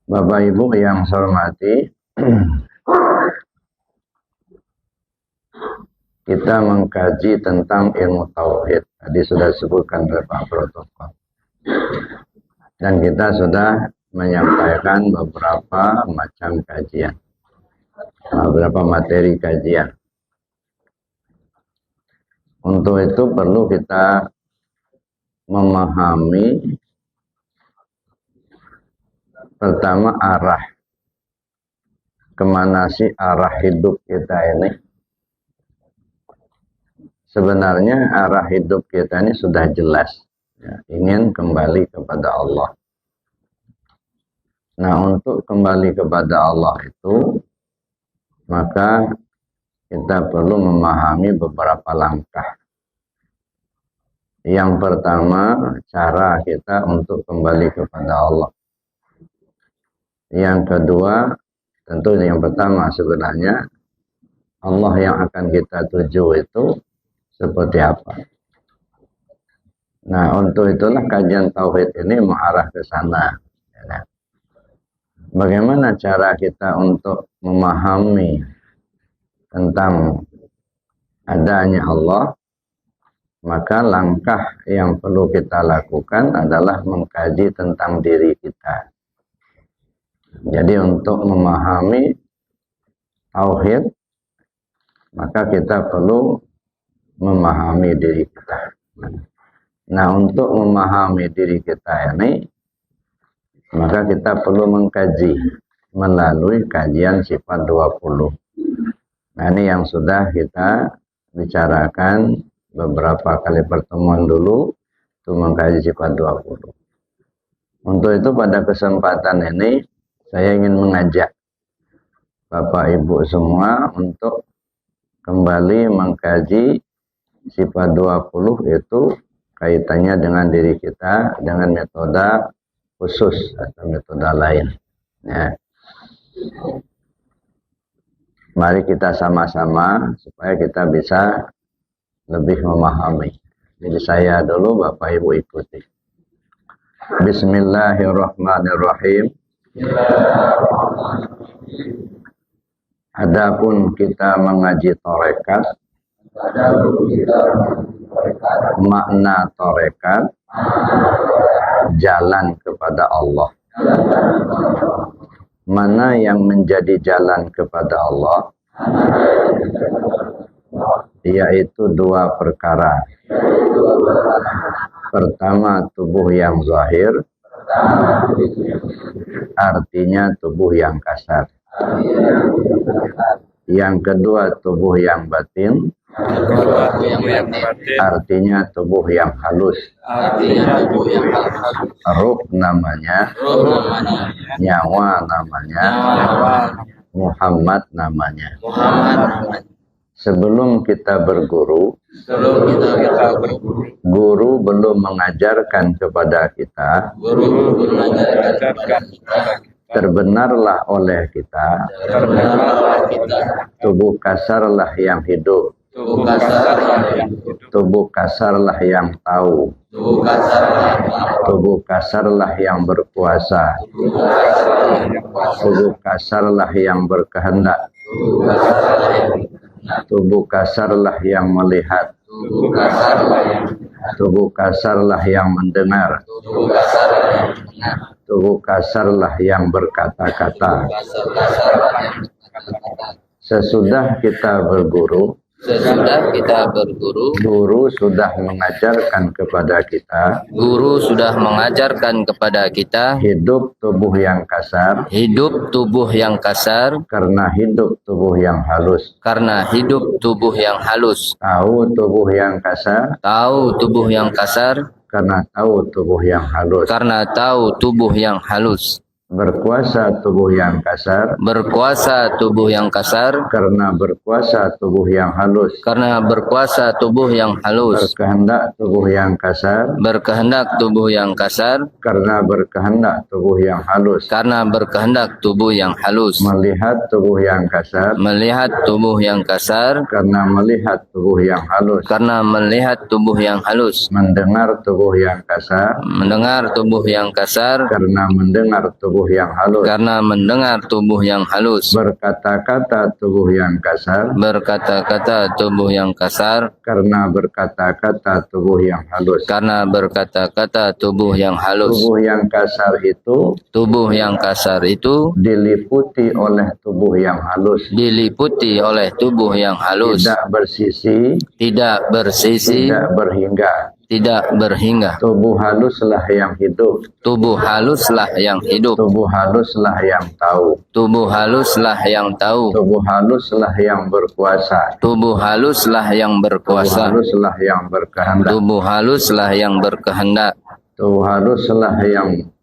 Bapak Ibu yang saya hormati, kita mengkaji tentang ilmu tauhid. Tadi sudah disebutkan oleh Pak Protokol. Dan kita sudah menyampaikan beberapa macam kajian, beberapa materi kajian. Untuk itu perlu kita memahami pertama arah. Kemana sih arah hidup kita ini? Sebenarnya arah hidup kita ini sudah jelas. Ya, ingin kembali kepada Allah. Nah, untuk kembali kepada Allah itu, maka kita perlu memahami beberapa langkah. Yang pertama, cara kita untuk kembali kepada Allah. Yang kedua, tentu yang pertama sebenarnya Allah yang akan kita tuju itu seperti apa. Nah, untuk itulah kajian tauhid ini mengarah ke sana. Bagaimana cara kita untuk memahami tentang adanya Allah? Maka langkah yang perlu kita lakukan adalah mengkaji tentang diri kita. Jadi untuk memahami tauhid, maka kita perlu memahami diri kita. Nah, untuk memahami diri kita ini, maka kita perlu mengkaji melalui kajian sifat 20. Nah, ini yang sudah kita bicarakan beberapa kali pertemuan dulu, untuk mengkaji sifat 20. Untuk itu pada kesempatan ini, saya ingin mengajak Bapak Ibu semua untuk kembali mengkaji sifat 20 itu kaitannya dengan diri kita, dengan metode khusus atau metode lain. Ya. Mari kita sama-sama supaya kita bisa lebih memahami. Jadi saya dulu, Bapak Ibu ikuti. Bismillahirrahmanirrahim. Adapun kita mengaji tarekat, makna tarekat jalan kepada Allah. Mana yang menjadi jalan kepada Allah? Yaitu dua perkara. Pertama, tubuh yang zahir, artinya tubuh yang kasar. Yang kedua, tubuh yang batin, artinya tubuh yang halus. Ruh namanya, nyawa namanya, Muhammad namanya. Sebelum kita berguru, guru belum mengajarkan kepada kita, terbenarlah oleh kita, tubuh kasarlah yang hidup, tubuh kasarlah yang tahu, tubuh kasarlah yang berkuasa, tubuh kasarlah yang berkehendak, tubuh kasarlah yang melihat, tubuh kasarlah yang mendengar, tubuh kasarlah yang berkata-kata. Sesudah kita berguru, Sesudah kita berguru, guru sudah mengajarkan kepada kita guru sudah mengajarkan kepada kita hidup tubuh yang kasar hidup tubuh yang kasar karena hidup tubuh yang halus. karena hidup tubuh yang halus. Tahu tubuh yang kasar Tahu tubuh yang kasar karena tahu tubuh yang halus. karena tahu tubuh yang halus. Berkuasa tubuh yang kasar Berkuasa tubuh yang kasar karena berkuasa tubuh yang halus. karena berkuasa tubuh yang halus. Berkehendak tubuh yang kasar Berkehendak tubuh yang kasar karena berkehendak tubuh yang halus. karena berkehendak tubuh yang halus. Melihat tubuh yang kasar Melihat tubuh yang kasar karena melihat tubuh yang halus. karena melihat tubuh yang halus. Mendengar tubuh yang kasar Mendengar tubuh yang kasar karena mendengar tubuh yang halus. karena mendengar tubuh yang halus. Berkata-kata tubuh yang kasar Berkata-kata tubuh yang kasar karena berkata-kata tubuh yang halus. karena berkata-kata tubuh yang halus. Tubuh yang kasar itu Tubuh yang kasar itu diliputi oleh tubuh yang halus. diliputi oleh tubuh yang halus, Tidak bersisi, tidak bersisi, tidak berhingga. tidak berhingga. Tubuh haluslah yang hidup. Tubuh haluslah yang hidup. Tubuh haluslah yang tahu. Tubuh haluslah yang tahu. Tubuh haluslah yang berkuasa. Tubuh haluslah yang Tubuh berkuasa. haluslah yang berkehendak. Tubuh haluslah yang berkehendak. Tubuh haluslah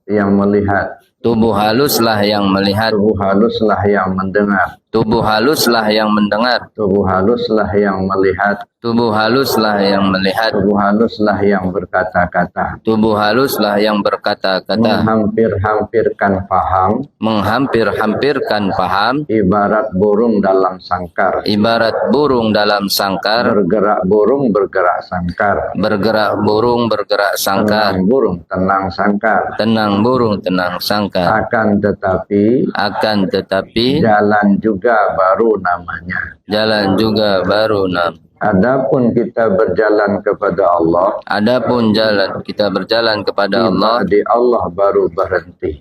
yang melihat. Tubuh haluslah yang melihat. Tubuh haluslah yang mendengar. Tubuh haluslah yang mendengar. Tubuh haluslah yang melihat. Tubuh haluslah yang melihat. Tubuh haluslah yang berkata-kata. Tubuh haluslah yang berkata-kata. Menghampir-hampirkan paham. Menghampir-hampirkan paham. Ibarat burung dalam sangkar. Ibarat burung dalam sangkar. Bergerak burung bergerak sangkar. Bergerak burung bergerak sangkar. Tenang burung tenang sangkar. Tenang burung tenang sangkar. Akan tetapi Jalan juga baru namanya. juga baru nam. Adapun kita berjalan kepada Allah, Adapun jalan kita berjalan kepada Allah, di Allah baru berhenti.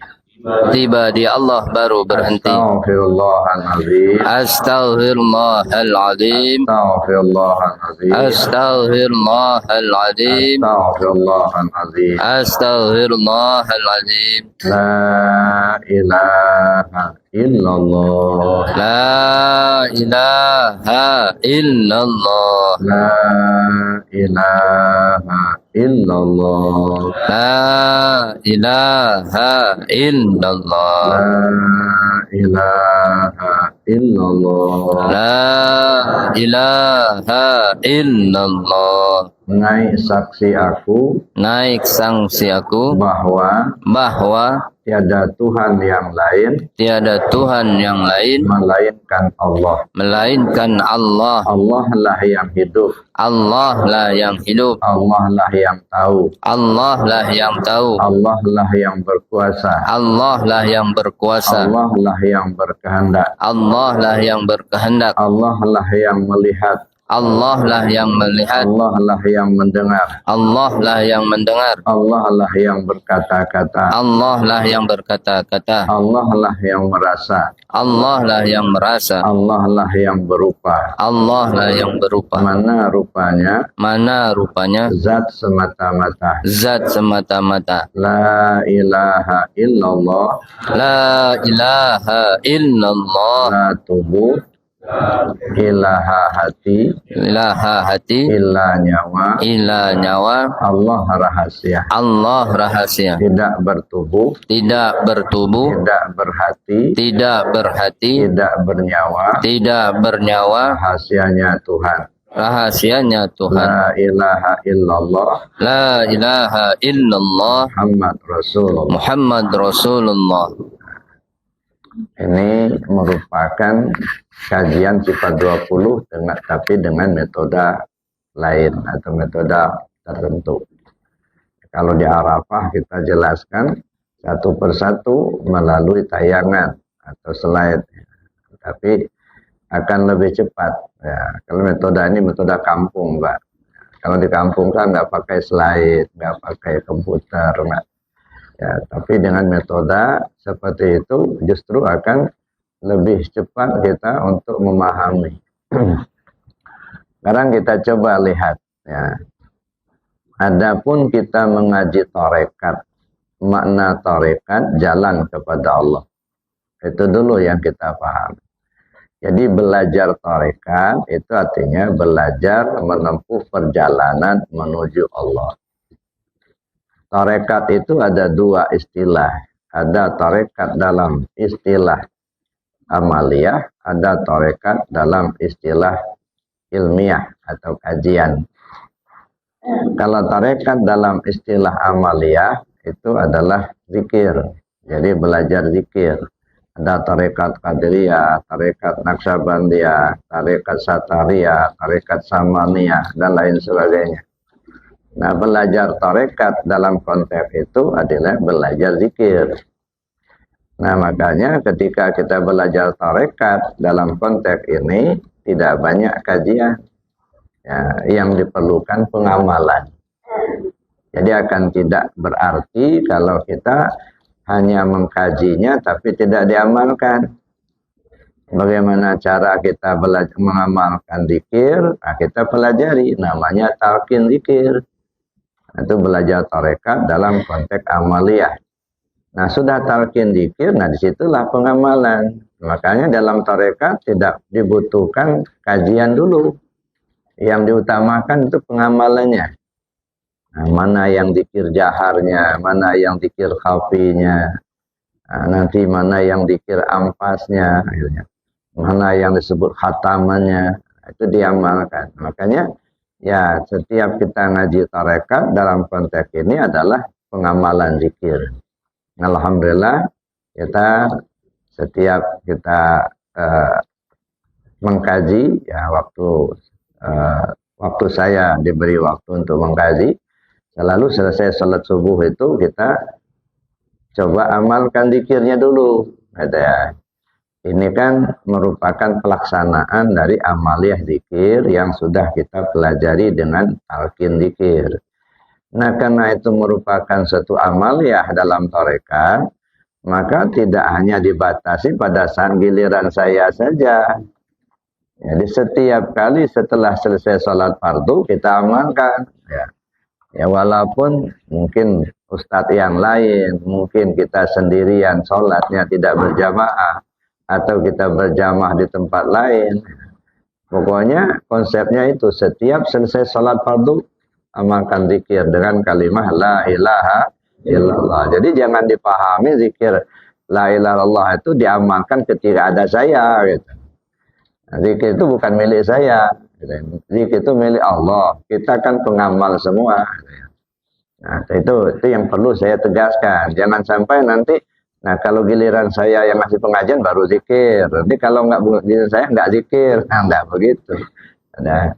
tiba di Allah baru berhenti. Astaghfirullahaladzim. Astaghfirullahaladzim. Astaghfirullahaladzim. Astaghfirullahaladzim. Astaghfirullahaladzim. Astaghfirullahaladzim. La ilaha illallah. La ilaha illallah. La ilaha illallah. La ilaha illallah. La ilaha illallah. La ilaha illallah. Naik saksi aku Naik sanksi aku bahwa tiada Tuhan yang lain tiada Tuhan yang lain melainkan Allah. melainkan Allah. Allah lah yang hidup. Allah lah yang hidup. Allah lah yang tahu. Allah lah yang tahu. Allah lah yang berkuasa. Allah lah yang berkuasa. Allah lah yang berkehendak. Allah lah yang berkehendak. Allah lah yang melihat. Allah lah yang melihat. Allah lah yang mendengar. Allah lah yang mendengar. Allah lah yang berkata-kata. Allah lah yang berkata-kata. Allah lah yang merasa. Allah lah yang merasa. Allah lah yang berupa. Allah lah yang berupa. Mana rupanya Mana rupanya zat semata-mata. zat semata-mata. La ilaha illallah. La ilaha illallah. La tubuh. Ilaha hati. Ilaha hati. Illa nyawa. Ila nyawa. Allah rahasia. Allah rahasia. Tidak bertubuh. Tidak bertubuh. Tidak berhati. Tidak berhati. Tidak bernyawa. Tidak bernyawa. Rahasianya Tuhan. Rahasianya Tuhan. La ilaha illallah. La ilaha illallah. Muhammad Rasulullah. Muhammad Rasulullah. Ini merupakan kajian sifat 20 tapi dengan metode lain atau metode tertentu. Kalau di Arafah kita jelaskan satu persatu melalui tayangan atau slide, tapi akan lebih cepat. Ya, kalau metode ini metode kampung, Mbak. Kalau di kampung kan nggak pakai slide, nggak pakai komputer, nggak. Ya, tapi dengan metode seperti itu justru akan lebih cepat kita untuk memahami. Sekarang kita coba lihat ya. Adapun kita mengaji tarekat, makna tarekat jalan kepada Allah. Itu dulu yang kita paham. Jadi belajar tarekat itu artinya belajar menempuh perjalanan menuju Allah. Tarekat itu ada dua istilah. Ada tarekat dalam istilah amaliyah, ada tarekat dalam istilah ilmiah atau kajian. Kalau tarekat dalam istilah amaliyah itu adalah zikir. Jadi belajar zikir. Ada tarekat Qadiriyah, tarekat Naqsyabandiyah, tarekat Satariyah, tarekat Samaniyah, dan lain sebagainya. Nah, belajar tarekat dalam konteks itu adalah belajar zikir. Nah, makanya ketika kita belajar tarekat dalam konteks ini, tidak banyak kajian. Ya, yang diperlukan pengamalan. Jadi akan tidak berarti kalau kita hanya mengkajinya tapi tidak diamalkan. Bagaimana cara kita belajar mengamalkan zikir? Nah, kita pelajari, namanya talqin zikir. Itu belajar tarekat dalam konteks amaliyah. Nah, sudah talqin zikir, nah disitulah pengamalan. Makanya dalam tarekat tidak dibutuhkan kajian dulu. Yang diutamakan itu pengamalannya. Nah, mana yang zikir jaharnya, mana yang zikir khafinya, nah, nanti mana yang zikir ampasnya, mana yang disebut khatamannya, itu diamalkan. Makanya ya setiap kita ngaji tarekat dalam konteks ini adalah pengamalan zikir. Alhamdulillah kita setiap kita mengkaji ya waktu saya diberi waktu untuk mengkaji, selalu selesai salat subuh itu kita coba amalkan zikirnya dulu. Gitu ya. Ini kan merupakan pelaksanaan dari amaliyah zikir yang sudah kita pelajari dengan talqin zikir. Nah, karena itu merupakan suatu amaliyah dalam tarekat, maka tidak hanya dibatasi pada saat giliran saya saja. Jadi setiap kali setelah selesai sholat fardu kita amalkan. Ya walaupun mungkin ustadz yang lain, mungkin kita sendirian sholatnya tidak berjamaah atau kita berjamaah di tempat lain. Pokoknya konsepnya itu setiap selesai sholat fardu amalkan zikir dengan kalimat la ilaha illallah. Jadi jangan dipahami zikir la ilaha illallah itu diamalkan ketika ada saya gitu. Zikir itu bukan milik saya. Zikir itu milik Allah. Kita kan pengamal semua. Nah, itu yang perlu saya tegaskan. Jangan sampai nanti, nah kalau giliran saya yang ngasih pengajian baru zikir. Nanti kalau giliran saya nggak zikir. Nah, nggak begitu. Nah,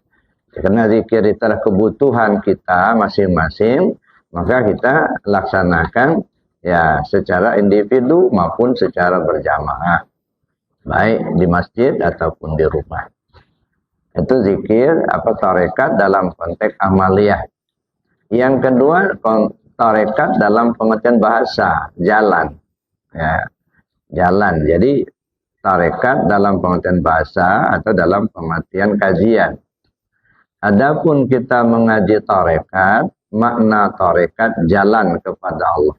karena zikir itu adalah kebutuhan kita masing-masing, maka kita laksanakan ya secara individu maupun secara berjamaah. Baik di masjid ataupun di rumah. Itu zikir tarekat dalam konteks amaliyah. Yang kedua, tarekat dalam pengertian bahasa, jalan. Ya, jalan. Jadi tarekat dalam pengertian bahasa atau dalam pengertian kajian. Adapun kita mengaji tarekat, makna tarekat jalan kepada Allah.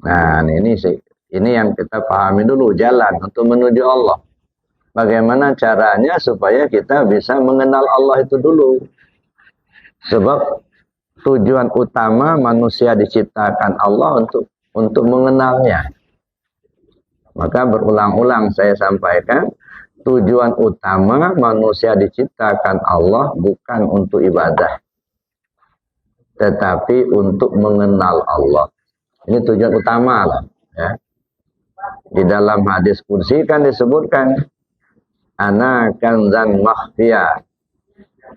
Nah, ini yang kita pahami dulu, jalan untuk menuju Allah. Bagaimana caranya supaya kita bisa mengenal Allah itu dulu. Sebab tujuan utama manusia diciptakan Allah untuk mengenalnya. Maka berulang-ulang saya sampaikan, tujuan utama manusia diciptakan Allah bukan untuk ibadah, tetapi untuk mengenal Allah. Ini tujuan utama lah. Ya. Di dalam hadis kursi kan disebutkan, ana kanzan makhfiya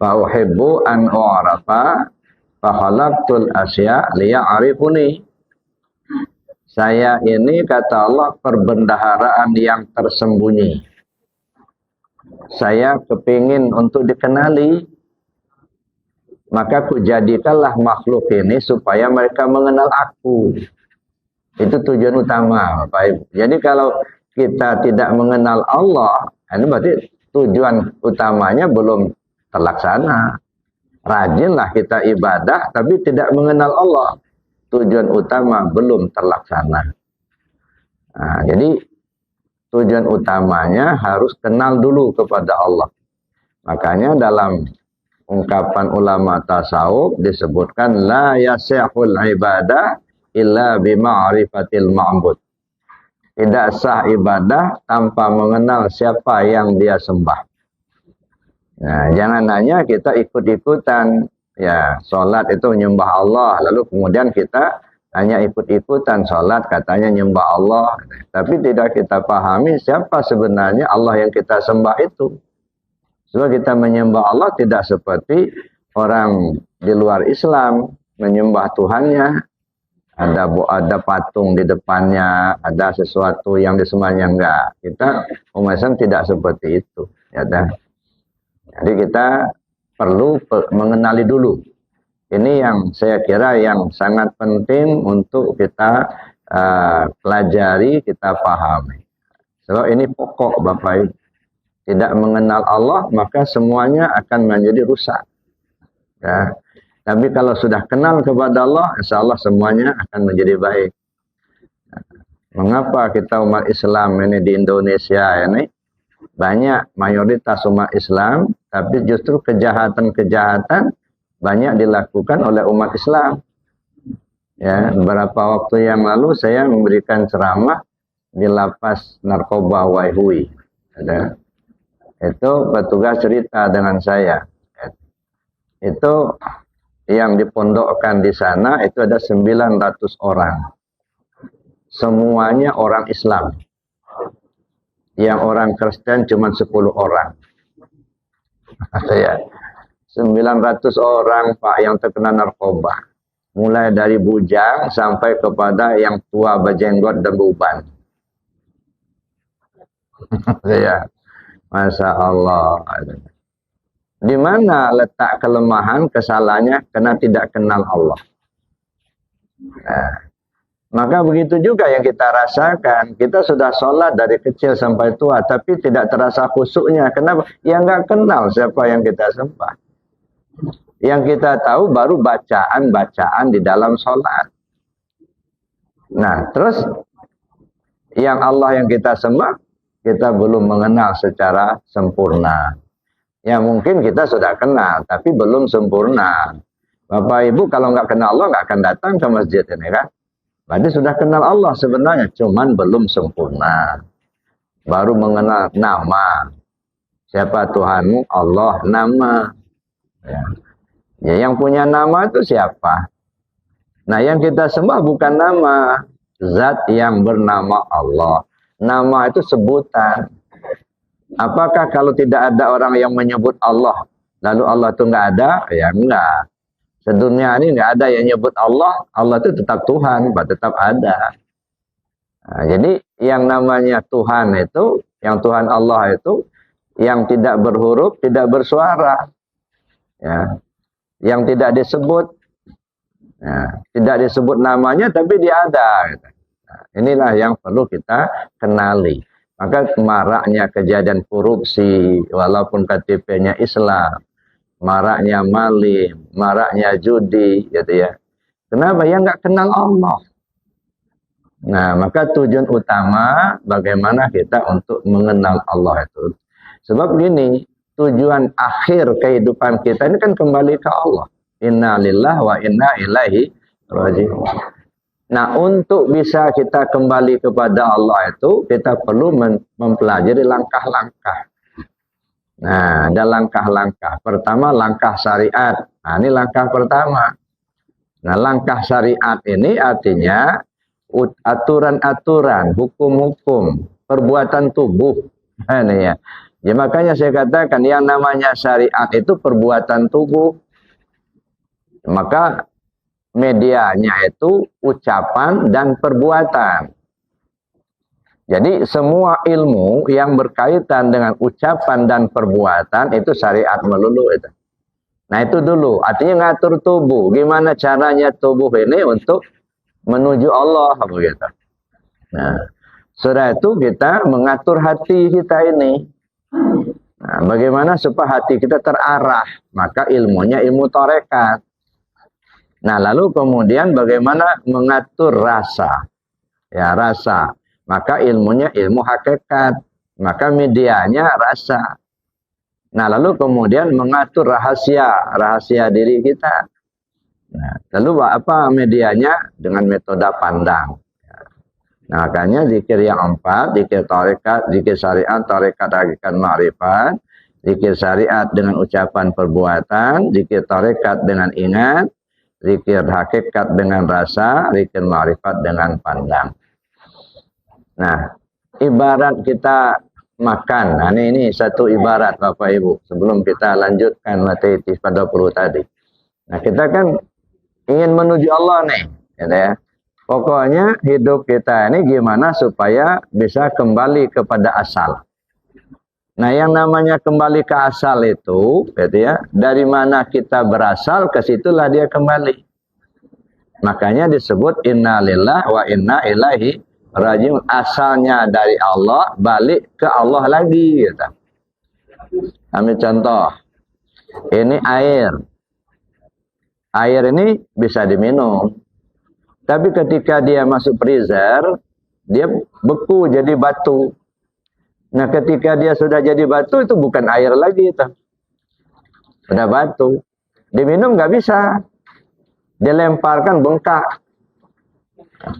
fa uhibbu an u'rafa fa khalaqtul asya liya'rifuni. Saya ini kata Allah perbendaharaan yang tersembunyi. Saya kepingin untuk dikenali, maka kujadikanlah makhluk ini supaya mereka mengenal aku. Itu tujuan utama, Bapak Ibu. Jadi kalau kita tidak mengenal Allah, ini berarti tujuan utamanya belum terlaksana. Rajinlah kita ibadah tapi tidak mengenal Allah. Tujuan utama belum terlaksana. Nah, jadi tujuan utamanya harus kenal dulu kepada Allah. Makanya dalam ungkapan ulama tasawuf disebutkan la yasihul ibadah illa bima'rifatil ma'bud. Tidak sah ibadah tanpa mengenal siapa yang dia sembah. Nah, jangan hanya kita ikut-ikutan. Ya, sholat itu menyembah Allah. Lalu kemudian kita hanya ikut-ikutan sholat katanya nyembah Allah. Tapi tidak kita pahami siapa sebenarnya Allah yang kita sembah itu. Sebab kita menyembah Allah tidak seperti orang di luar Islam menyembah Tuhannya. Ada patung di depannya, ada sesuatu yang disembahnya enggak. Kita umat Islam tidak seperti itu. Ya, jadi kita perlu mengenali dulu. Ini yang saya kira yang sangat penting untuk kita pelajari, kita pahami. Sebab ini pokok Bapak Ibu. Tidak mengenal Allah, maka semuanya akan menjadi rusak. Ya. Tapi kalau sudah kenal kepada Allah, insya Allah semuanya akan menjadi baik. Mengapa kita umat Islam ini di Indonesia ini banyak mayoritas umat Islam, tapi justru kejahatan-kejahatan banyak dilakukan oleh umat Islam. Ya, beberapa waktu yang lalu saya memberikan ceramah di lapas narkoba Waihui. Itu petugas cerita dengan saya. Itu yang dipondokkan di sana itu ada 900 orang. Semuanya orang Islam. Yang orang Kristen cuma 10 orang. Ya. 900 orang Pak yang terkena narkoba. Mulai dari bujang sampai kepada yang tua berjenggot dan beruban. Ya. Masya Allah. Di mana letak kelemahan, kesalahannya? Karena tidak kenal Allah. Nah, maka begitu juga yang kita rasakan. Kita sudah sholat dari kecil sampai tua, tapi tidak terasa khusyuknya. Kenapa? Ya nggak kenal siapa yang kita sembah. Yang kita tahu baru bacaan-bacaan di dalam sholat. Nah, terus yang Allah yang kita sembah, kita belum mengenal secara sempurna. Ya mungkin kita sudah kenal, tapi belum sempurna. Bapak Ibu kalau nggak kenal Allah nggak akan datang ke masjid ini kan. Berarti sudah kenal Allah sebenarnya, cuman belum sempurna. Baru mengenal nama. Siapa Tuhanmu? Allah, nama. Ya, yang punya nama itu siapa? Nah, yang kita sembah bukan nama. Zat yang bernama Allah. Nama itu sebutan. Apakah kalau tidak ada orang yang menyebut Allah, lalu Allah itu nggak ada? Ya enggak. Sedunia ini nggak ada yang nyebut Allah. Allah itu tetap Tuhan, tetap ada. Nah, jadi yang namanya Tuhan itu, yang Tuhan Allah itu, yang tidak berhuruf, tidak bersuara. Ya. Yang tidak disebut. Ya. Tidak disebut namanya, tapi dia ada. Gitu. Nah, inilah yang perlu kita kenali. Maka maraknya kejadian korupsi, walaupun KTP-nya Islam, maraknya maling, maraknya judi, gitu ya. Kenapa? Ya nggak kenal Allah. Nah, maka tujuan utama bagaimana kita untuk mengenal Allah itu. Sebab gini, tujuan akhir kehidupan kita ini kan kembali ke Allah. Inna lillahi wa inna ilaihi raji'un. Nah, untuk bisa kita kembali kepada Allah itu, kita perlu mempelajari langkah-langkah. Nah, ada langkah-langkah. Pertama, langkah syariat. Nah, ini langkah pertama. Nah, langkah syariat ini artinya aturan-aturan, hukum-hukum, perbuatan tubuh. Nah, ini ya. Ya, makanya saya katakan yang namanya syariat itu perbuatan tubuh. Maka medianya itu ucapan dan perbuatan. Jadi semua ilmu yang berkaitan dengan ucapan dan perbuatan itu syariat melulu itu. Nah itu dulu, artinya ngatur tubuh. Gimana caranya tubuh ini untuk menuju Allah begitu. Nah, setelah itu kita mengatur hati kita ini. Nah, Nah, bagaimana supaya hati kita terarah? Maka ilmunya ilmu tarekat. Nah, lalu kemudian bagaimana mengatur rasa? Ya, rasa. Maka ilmunya ilmu hakikat. Maka medianya rasa. Nah, lalu kemudian mengatur rahasia diri kita. Nah, lalu apa medianya? Dengan metode pandang. Nah, makanya zikir yang 4, zikir tarekat, zikir syariat, tarekat, hakikat, ma'rifat, zikir syariat dengan ucapan perbuatan, zikir tarekat dengan ingat, zikir hakikat dengan rasa, zikir ma'rifat dengan pandang. Nah, ibarat kita makan. Nah, ini satu ibarat Bapak Ibu. Sebelum kita lanjutkan materi pada 20 tadi. Nah, kita kan ingin menuju Allah nih. Gitu ya. Pokoknya hidup kita ini gimana supaya bisa kembali kepada asal. Nah, yang namanya kembali ke asal itu, gitu ya, dari mana kita berasal, ke situlah dia kembali. Makanya disebut inna lillah wa inna ilaihi rajiun. Asalnya dari Allah, balik ke Allah lagi. Gitu. Ambil contoh. Ini air. Air ini bisa diminum. Tapi ketika dia masuk freezer, dia beku jadi batu. Nah, ketika dia sudah jadi batu, itu bukan air lagi. Itu. Sudah batu. Diminum nggak bisa. Dilemparkan bengkak.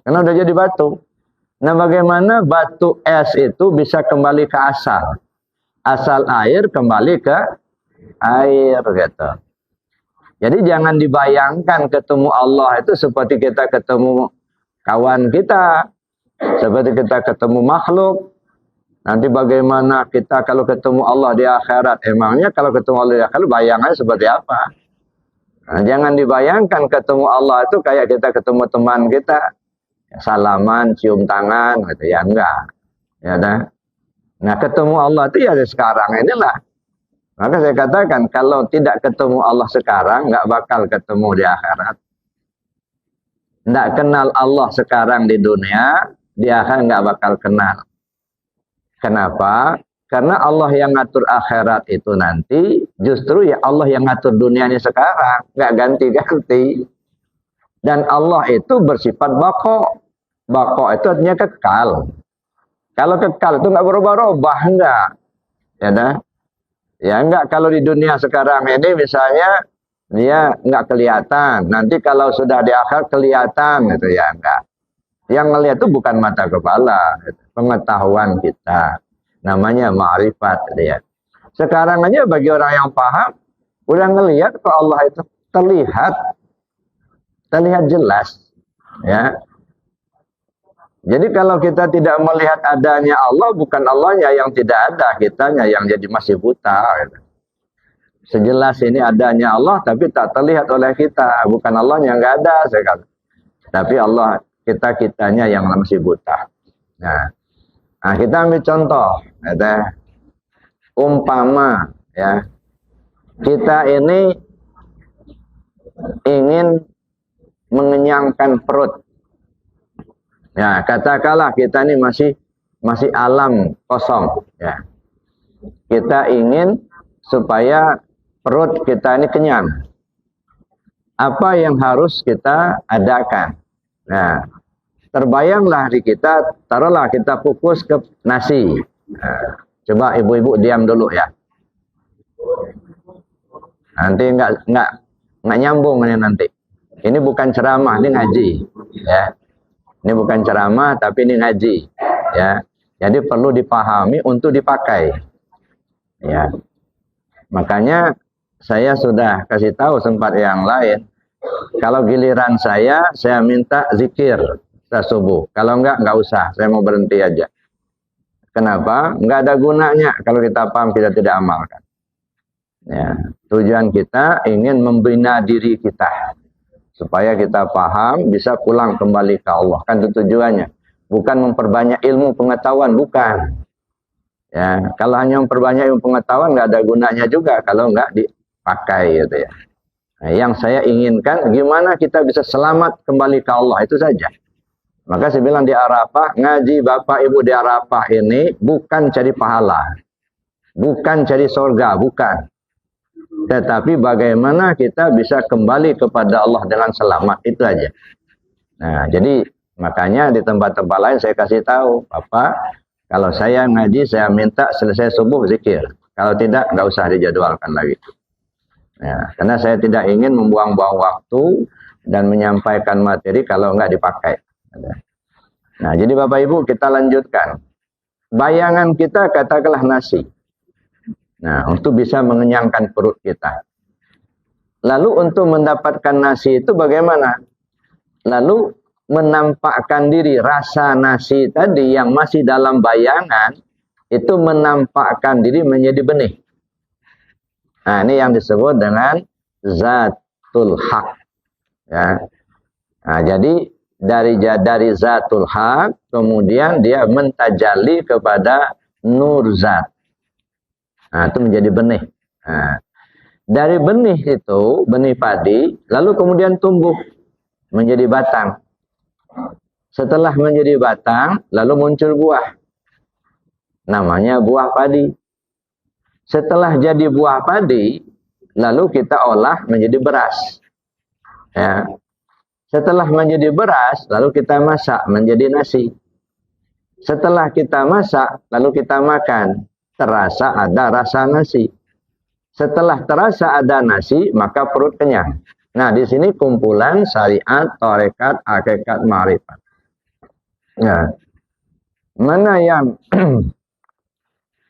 Karena udah jadi batu. Nah, bagaimana batu es itu bisa kembali ke asal? Asal air kembali ke air, gitu. Jadi jangan dibayangkan ketemu Allah itu seperti kita ketemu kawan kita. Seperti kita ketemu makhluk. Nanti bagaimana kita kalau ketemu Allah di akhirat? Emangnya kalau ketemu Allah di akhirat bayangannya seperti apa? Nah, jangan dibayangkan ketemu Allah itu kayak kita ketemu teman kita. Salaman, cium tangan, gitu ya, enggak. Ya, nah, ketemu Allah itu ya sekarang inilah. Maka saya katakan, kalau tidak ketemu Allah sekarang, nggak bakal ketemu di akhirat. Nggak kenal Allah sekarang di dunia, di akhirat nggak bakal kenal. Kenapa? Karena Allah yang ngatur akhirat itu nanti, justru ya Allah yang ngatur dunia ini sekarang. Nggak ganti-ganti. Dan Allah itu bersifat bako. Bako itu artinya kekal. Kalau kekal itu nggak berubah-ubah, enggak. Ya dah. Ya enggak, kalau di dunia sekarang ini misalnya dia enggak kelihatan. Nanti kalau sudah di akhir kelihatan gitu ya enggak. Yang ngelihat itu bukan mata kepala, pengetahuan kita. Namanya ma'rifat gitu ya. Sekarang aja bagi orang yang paham udah ngelihat kok Allah itu terlihat jelas. Ya. Jadi kalau kita tidak melihat adanya Allah, bukan Allahnya yang tidak ada, kitanya yang jadi masih buta. Sejelas ini adanya Allah, tapi tak terlihat oleh kita. Bukan Allah yang nggak ada, saya kata. Tapi Allah, kitanya yang masih buta. Nah, kita ambil contoh. Umpama, ya, kita ini ingin mengenyangkan perut. Ya, katakanlah kita ini masih alam kosong. Ya. Kita ingin supaya perut kita ini kenyang. Apa yang harus kita adakan? Nah, terbayanglah di kita, taruhlah kita fokus ke nasi. Nah, coba ibu-ibu diam dulu ya. Nanti nggak nyambung ini nanti. Ini bukan ceramah, ini ngaji. Ya. Ini bukan ceramah, tapi ini ngaji, ya. Jadi perlu dipahami untuk dipakai, ya. Makanya saya sudah kasih tahu sempat yang lain. Kalau giliran saya minta zikir subuh. Kalau enggak usah. Saya mau berhenti aja. Kenapa? Enggak ada gunanya kalau kita paham kita tidak amalkan. Ya. Tujuan kita ingin membina diri kita. Supaya kita paham, bisa pulang kembali ke Allah. Kan itu tujuannya. Bukan memperbanyak ilmu pengetahuan, bukan. Ya, kalau hanya memperbanyak ilmu pengetahuan, nggak ada gunanya juga kalau nggak dipakai. Gitu ya. Nah, yang saya inginkan, gimana kita bisa selamat kembali ke Allah, itu saja. Maka saya bilang di Arafah, ngaji Bapak Ibu di Arafah ini bukan cari pahala. bukan cari surga, bukan. Tetapi bagaimana kita bisa kembali kepada Allah dengan selamat, itu aja. Nah, jadi makanya di tempat-tempat lain saya kasih tahu, Bapak, kalau saya ngaji, saya minta selesai subuh zikir. Kalau tidak, nggak usah dijadwalkan lagi. Ya, karena saya tidak ingin membuang-buang waktu dan menyampaikan materi kalau nggak dipakai. Nah, jadi Bapak Ibu, kita lanjutkan. Bayangan kita katakanlah nasi. Nah, untuk bisa mengenyangkan perut kita. Lalu untuk mendapatkan nasi itu bagaimana? Lalu menampakkan diri, rasa nasi tadi yang masih dalam bayangan, itu menampakkan diri menjadi benih. Nah, ini yang disebut dengan zatul haq. Ya. Nah, jadi dari zatul haq, kemudian dia mentajalli kepada nur zat. Nah, itu menjadi benih. Nah, dari benih itu, benih padi, lalu kemudian tumbuh menjadi batang. Setelah menjadi batang, lalu muncul buah. Namanya buah padi. Setelah jadi buah padi, lalu kita olah menjadi beras. Ya. Setelah menjadi beras, lalu kita masak menjadi nasi. Setelah kita masak, lalu kita makan. Terasa ada rasa nasi. Setelah terasa ada nasi, maka perut kenyang. Nah, di sini kumpulan syariat, tarekat, hakikat, ma'rifat. Ya. Mana yang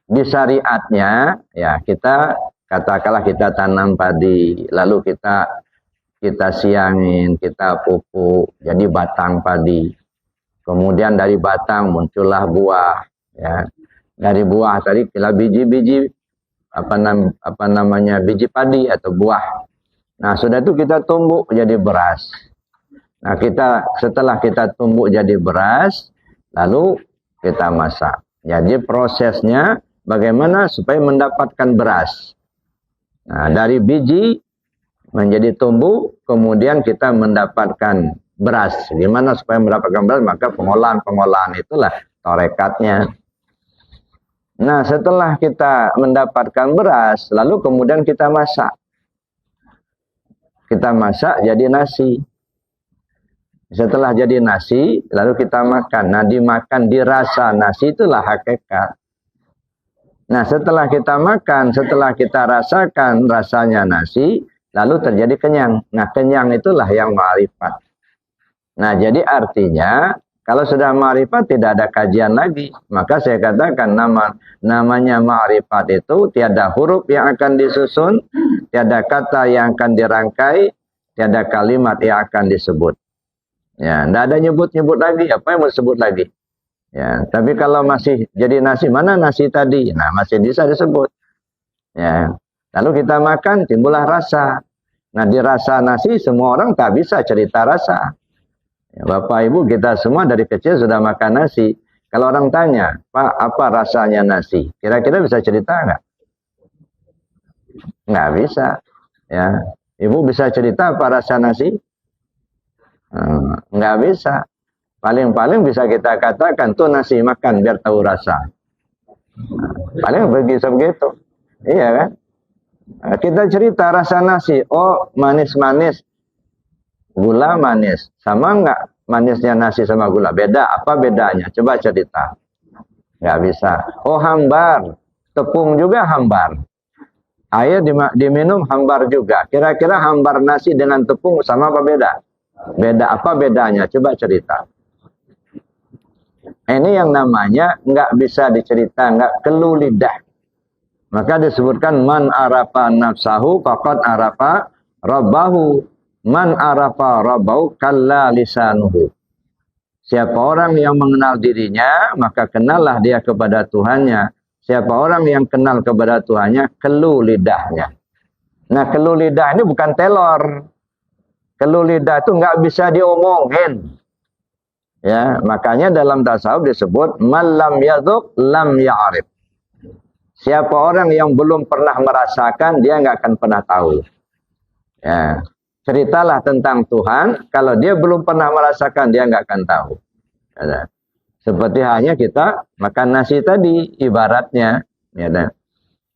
di syariatnya, ya kita katakanlah kita tanam padi, lalu kita siangin, kita pupuk, jadi batang padi. Kemudian dari batang muncullah buah, ya. Dari buah tadi kita biji-biji apa namanya biji padi atau buah. Nah, sudah itu kita tumbuk jadi beras. Nah, setelah kita tumbuk jadi beras, lalu kita masak. Jadi prosesnya bagaimana supaya mendapatkan beras. Nah, dari biji menjadi tumbuh, kemudian kita mendapatkan beras. Gimana supaya mendapatkan beras? Maka pengolahan itulah tarekatnya. Nah, setelah kita mendapatkan beras, lalu kemudian kita masak. Kita masak jadi nasi. Setelah jadi nasi, lalu kita makan. Nah, dimakan, dirasa nasi itulah hakikat. Nah, setelah kita makan, setelah kita rasakan rasanya nasi, lalu terjadi kenyang. Nah, kenyang itulah yang ma'rifat. Nah, jadi artinya, kalau sudah ma'rifat tidak ada kajian lagi. Maka saya katakan namanya ma'rifat itu tiada huruf yang akan disusun, tiada kata yang akan dirangkai, tiada kalimat yang akan disebut. Ya, tidak ada nyebut-nyebut lagi. Apa yang mau disebut lagi? Ya, tapi kalau masih jadi nasi, mana nasi tadi? Nah, masih bisa disebut. Ya, lalu kita makan, timbullah rasa. Nah, di rasa nasi semua orang tak bisa cerita rasa. Ya, Bapak Ibu kita semua dari kecil sudah makan nasi. Kalau orang tanya, Pak, apa rasanya nasi? Kira-kira bisa cerita nggak? Nggak bisa. Ya, Ibu bisa cerita apa rasa nasi? Nggak bisa. Paling-paling bisa kita katakan tuh nasi makan biar tahu rasa. Paling begitu. Iya kan? Kita cerita rasa nasi. Oh, manis-manis. Gula manis. Sama nggak manisnya nasi sama gula? Beda. Apa bedanya? Coba cerita. Nggak bisa. Oh, hambar. Tepung juga hambar. Air diminum hambar juga. Kira-kira hambar nasi dengan tepung sama apa beda? Beda. Apa bedanya? Coba cerita. Ini yang namanya nggak bisa dicerita, nggak kelu lidah. Maka disebutkan man arafa nafsahu faqad arafa rabbahu. Man arafa rabbahu kalla lisanuhu. Siapa orang yang mengenal dirinya, maka kenallah dia kepada Tuhannya. Siapa orang yang kenal kepada Tuhannya, kelu lidahnya. Nah, kelu lidah ini bukan telor. Kelu lidah itu nggak bisa diomongin. Ya, makanya dalam tasawuf disebut man lam yadzuq lam ya'rif. Siapa orang yang belum pernah merasakan, dia nggak akan pernah tahu. Ya, ceritalah tentang Tuhan, kalau dia belum pernah merasakan, dia nggak akan tahu. Ya, seperti hanya kita makan nasi tadi, ibaratnya. Ya,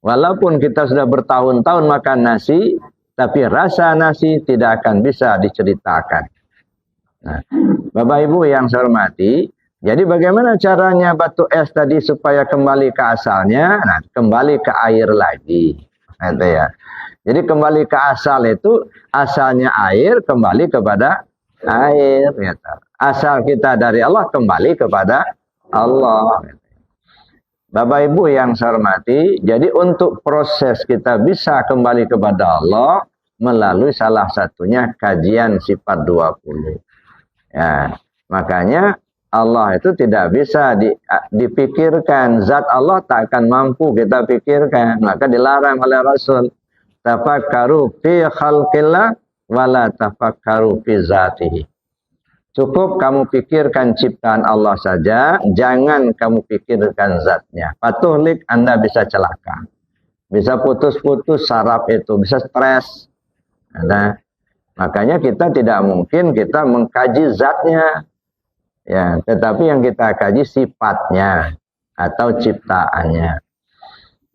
Walaupun kita sudah bertahun-tahun makan nasi, tapi rasa nasi tidak akan bisa diceritakan. Nah, Bapak Ibu yang saya hormati, jadi bagaimana caranya batu es tadi supaya kembali ke asalnya? Nah, kembali ke air lagi. Itu ya. Jadi kembali ke asal itu, asalnya air, kembali kepada air. Gitu. Asal kita dari Allah, kembali kepada Allah. Bapak Ibu yang saya hormati, jadi untuk proses kita bisa kembali kepada Allah, melalui salah satunya kajian sifat 20. Ya, makanya Allah itu tidak bisa dipikirkan. Zat Allah tak akan mampu kita pikirkan. Maka dilarang oleh Rasul. Tafakkaru fi khalqillah wala tafakkaru fi zatihi. Cukup kamu pikirkan ciptaan Allah saja, jangan kamu pikirkan zatnya. Patuhlik Anda bisa celaka. Bisa putus-putus saraf itu, bisa stres. Nah, makanya kita tidak mungkin kita mengkaji zatnya. Ya, tetapi yang kita kaji sifatnya atau ciptaannya.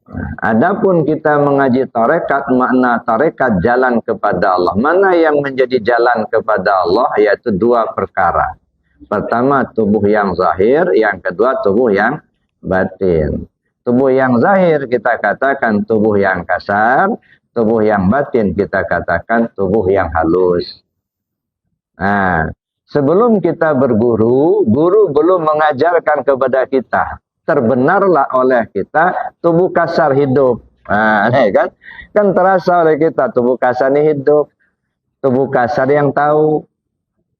Nah, adapun kita mengaji tarekat, makna tarekat jalan kepada Allah. Mana yang menjadi jalan kepada Allah? Yaitu dua perkara. Pertama tubuh yang zahir, yang kedua tubuh yang batin. Tubuh yang zahir kita katakan tubuh yang kasar, tubuh yang batin kita katakan tubuh yang halus. Nah, sebelum kita berguru, guru belum mengajarkan kepada kita. Terbenarlah oleh kita tubuh kasar hidup. Nah, kan? Kan terasa oleh kita tubuh kasar ini hidup. Tubuh kasar yang tahu.